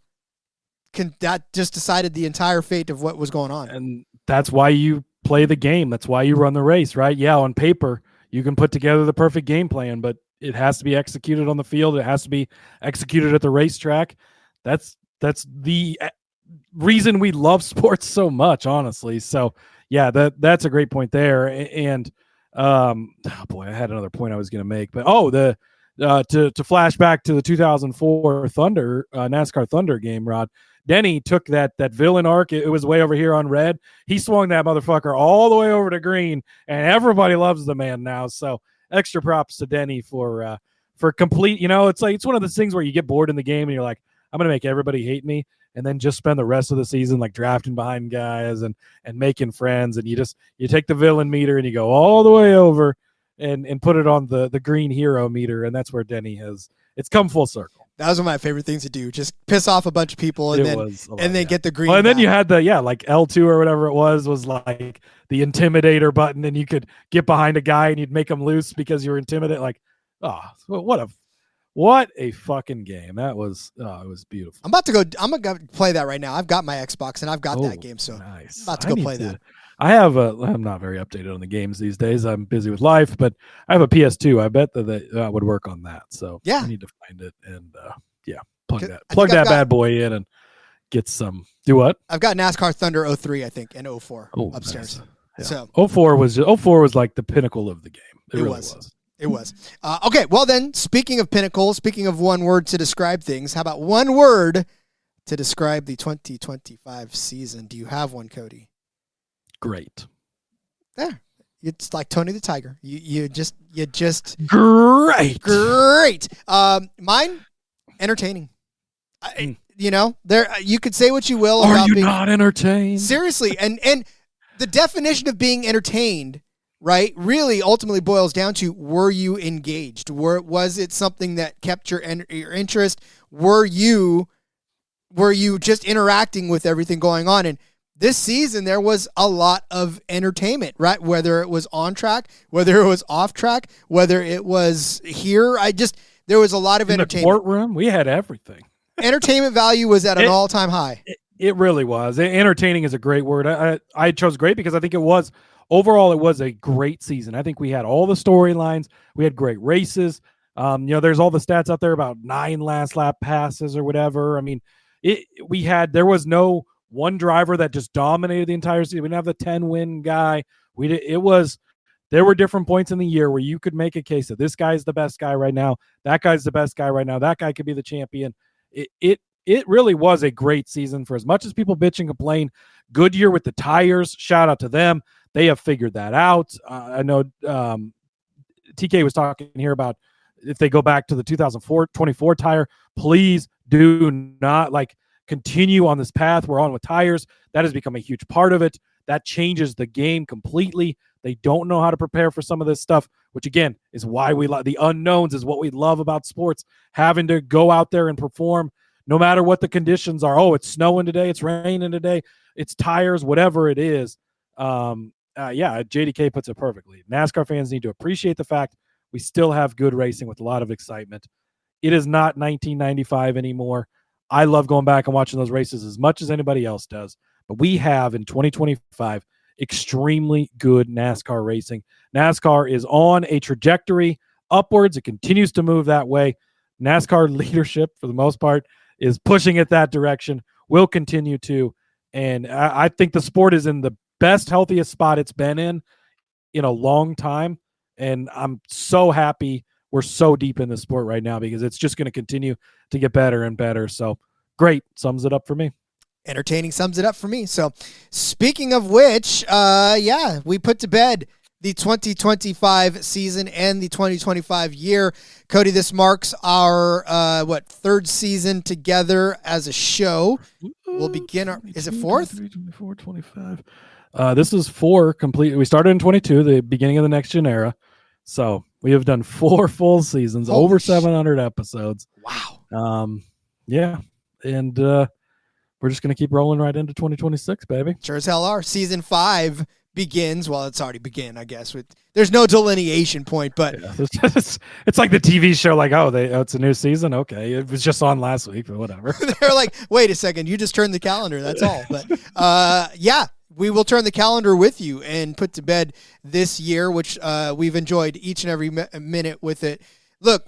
that just decided the entire fate of what was going on. And that's why you play the game. That's why you run the race, right? Yeah, on paper, you can put together the perfect game plan, but it has to be executed on the field. It has to be executed at the racetrack. That's the reason we love sports so much, honestly. So, yeah, that's a great point there. And oh boy, I had another point I was going to make, but to flash back to the 2004 NASCAR Thunder game, Rod. Denny took that villain arc. It was way over here on red. He swung that motherfucker all the way over to green, and everybody loves the man now. So extra props to Denny for complete. It's like, it's one of those things where you get bored in the game and you're like, I'm gonna make everybody hate me, and then just spend the rest of the season like drafting behind guys and making friends, and you take the villain meter and you go all the way over and put it on the green hero meter, and that's where Denny has. It's come full circle. That was one of my favorite things to do. Just piss off a bunch of people and then get the green. Well, and then back. you had like L2 or whatever it was like the intimidator button, and you could get behind a guy and you'd make him loose because you were intimidated. Like, what a fucking game. That was, it was beautiful. I'm going to play that right now. I've got my Xbox and I've got that game. So nice. I'm about to go play that. I'm not very updated on the games these days. I'm busy with life, but I have a PS2. I bet that would work on that. So yeah, I need to find it and plug that bad boy in and get some. Do what? I've got NASCAR Thunder 03, I think, and 04 upstairs. Nice. Yeah. So 04 was like the pinnacle of the game. It really was. It was. Okay, well then, speaking of pinnacle, speaking of one word to describe things, how about one word to describe the 2025 season? Do you have one, Cody? Great. There. It's like Tony the Tiger. You just great. Mine, entertaining. There you could say what you will about Are you not entertained? Seriously, and the definition of being entertained, right, really ultimately boils down to, were you engaged? Was it something that kept your interest? Were you just interacting with everything going on? And this season, there was a lot of entertainment, right? Whether it was on track, whether it was off track, whether it was here. There was a lot of entertainment. In the courtroom, we had everything. Entertainment value was at an all-time high. It really was. Entertaining is a great word. I chose great because I think it was a great season. I think we had all the storylines. We had great races. There's all the stats out there about 9 last lap passes or whatever. I mean, there was no one driver that just dominated the entire season. We didn't have the 10-win guy. There were different points in the year where you could make a case that this guy's the best guy right now. That guy's the best guy right now. That guy could be the champion. It really was a great season for as much as people bitch and complain. Goodyear with the tires, shout out to them. They have figured that out. I know TK was talking here about if they go back to the 2024 tire, please do not continue on this path we're on with tires. That has become a huge part of it. That changes the game completely. They don't know how to prepare for some of this stuff, which again is why we love the unknowns, is what we love about sports, having to go out there and perform no matter what the conditions are. Oh, it's snowing today. It's raining today. It's tires, whatever it is. JDK puts it perfectly. NASCAR fans need to appreciate the fact we still have good racing with a lot of excitement. It is not 1995 anymore. I love going back and watching those races as much as anybody else does. But we have in 2025 extremely good NASCAR racing. NASCAR is on a trajectory upwards. It continues to move that way. NASCAR leadership, for the most part, is pushing it that direction, will continue to. And I think the sport is in the best, healthiest spot it's been in a long time. And I'm so happy we're so deep in the sport right now because it's just going to continue to get better and better. So great. Sums it up for me. Entertaining sums it up for me. So speaking of which, we put to bed the 2025 season and the 2025 year. Cody, this marks our, third season together as a show. We'll begin our, is it fourth? 24, 25. This is 4 complete. We started in 22, the beginning of the next gen era. So we have done 4 full seasons, Holy over 700 episodes. Wow. Yeah. And we're just going to keep rolling right into 2026, baby. Sure as hell are. Season 5 begins. Well, it's already begun, I guess. There's no delineation point, but yeah, it's like the TV show. Like, it's a new season. Okay, it was just on last week, but whatever. They're like, wait a second, you just turned the calendar. That's all. But yeah, we will turn the calendar with you and put to bed this year, which we've enjoyed each and every minute with it. Look,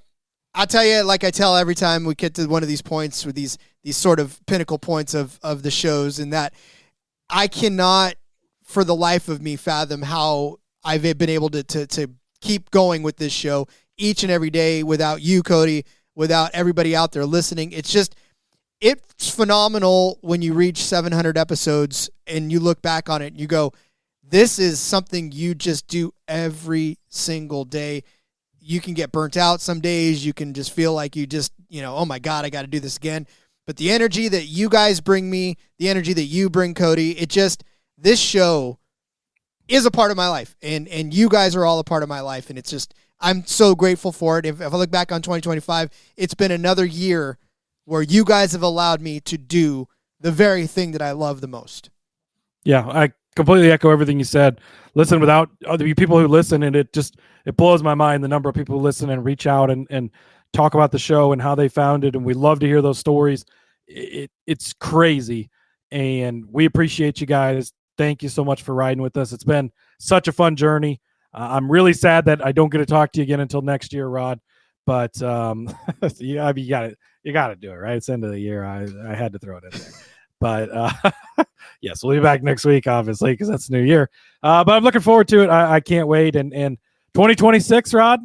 I'll tell you, like I tell every time we get to one of these points with these sort of pinnacle points of the shows, and that I cannot, for the life of me, fathom how I've been able to keep going with this show each and every day without you, Cody, without everybody out there listening. It's phenomenal when you reach 700 episodes and you look back on it and you go, this is something you just do every single day. You can get burnt out some days. You can just feel like you just, oh my God, I got to do this again. But the energy that you guys bring me, the energy that you bring, Cody, this show is a part of my life. And you guys are all a part of my life. And it's just, I'm so grateful for it. If I look back on 2025, it's been another year where you guys have allowed me to do the very thing that I love the most. Yeah, I completely echo everything you said. Listen, without other people who listen, and it blows my mind the number of people who listen and reach out and talk about the show and how they found it, and we love to hear those stories. It's crazy, and we appreciate you guys. Thank you so much for riding with us. It's been such a fun journey. I'm really sad that I don't get to talk to you again until next year, Rod. But you got to do it, right? It's the end of the year. I had to throw it in there. But yes, we'll be back next week, obviously, because that's the new year. But I'm looking forward to it. I can't wait. And 2026, Rod,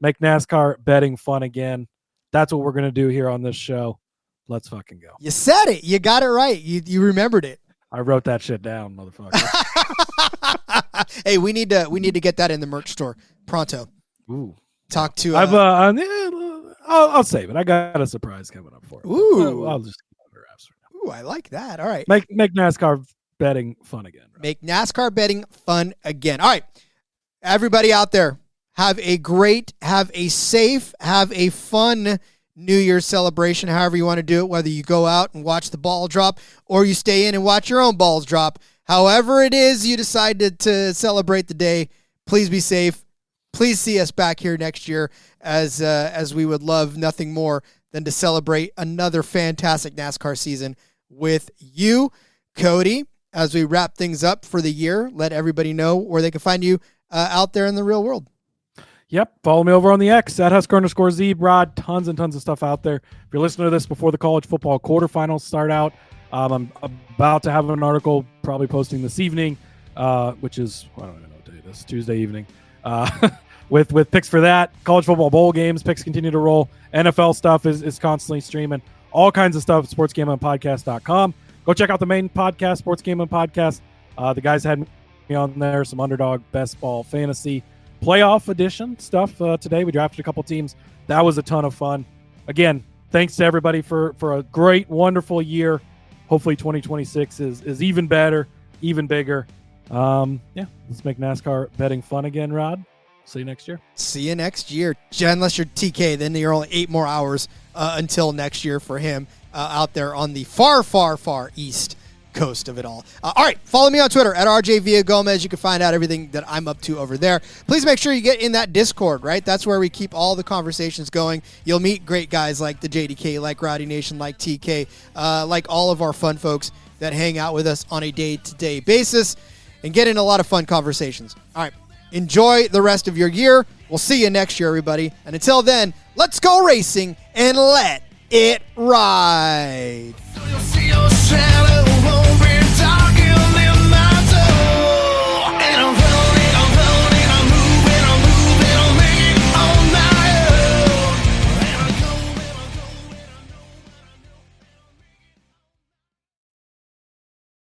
make NASCAR betting fun again. That's what we're going to do here on this show. Let's fucking go. You said it. You got it right. You remembered it. I wrote that shit down, motherfucker. Hey, we need to get that in the merch store pronto. Ooh. Talk to. I'll save it. I got a surprise coming up for it. Ooh. I'll just keep it under wraps for now. Ooh, I like that. All right. Make NASCAR betting fun again. Right? Make NASCAR betting fun again. All right. Everybody out there, have a great, have a safe, have a fun New Year's celebration, however you want to do it, whether you go out and watch the ball drop or you stay in and watch your own balls drop. However it is you decide to celebrate the day, please be safe. Please see us back here next year as we would love nothing more than to celebrate another fantastic NASCAR season with you. Cody, as we wrap things up for the year, let everybody know where they can find you out there in the real world. Yep. Follow me over on the X at Husker_Zeb. Rod, tons and tons of stuff out there. If you're listening to this before the college football quarterfinals start out, I'm about to have an article probably posting this evening, which is, I don't even know what day it is, Tuesday evening, with picks for that. College football bowl games, picks continue to roll. NFL stuff is constantly streaming. All kinds of stuff at sportsgamblingpodcast.com. Go check out the main podcast, Sports Gambling Podcast. The guys had me on there, some underdog, best ball, fantasy, playoff edition stuff today. We drafted a couple teams. That was a ton of fun. Again, thanks to everybody for a great, wonderful year. Hopefully 2026 is even better, even bigger. Let's make NASCAR betting fun again, Rod. See you next year. See you next year. Unless you're TK, then you're only 8 more hours until next year for him out there on the far, far, far east coast of it all. All right, follow me on Twitter at RJ Villagomez. You can find out everything that I'm up to over there. Please make sure you get in that Discord, right? That's where we keep all the conversations going. You'll meet great guys like the JDK, like Rowdy Nation, like TK, like all of our fun folks that hang out with us on a day-to-day basis and get in a lot of fun conversations. All right, enjoy the rest of your year. We'll see you next year, everybody. And until then, let's go racing and let it ride. You'll see your shadow.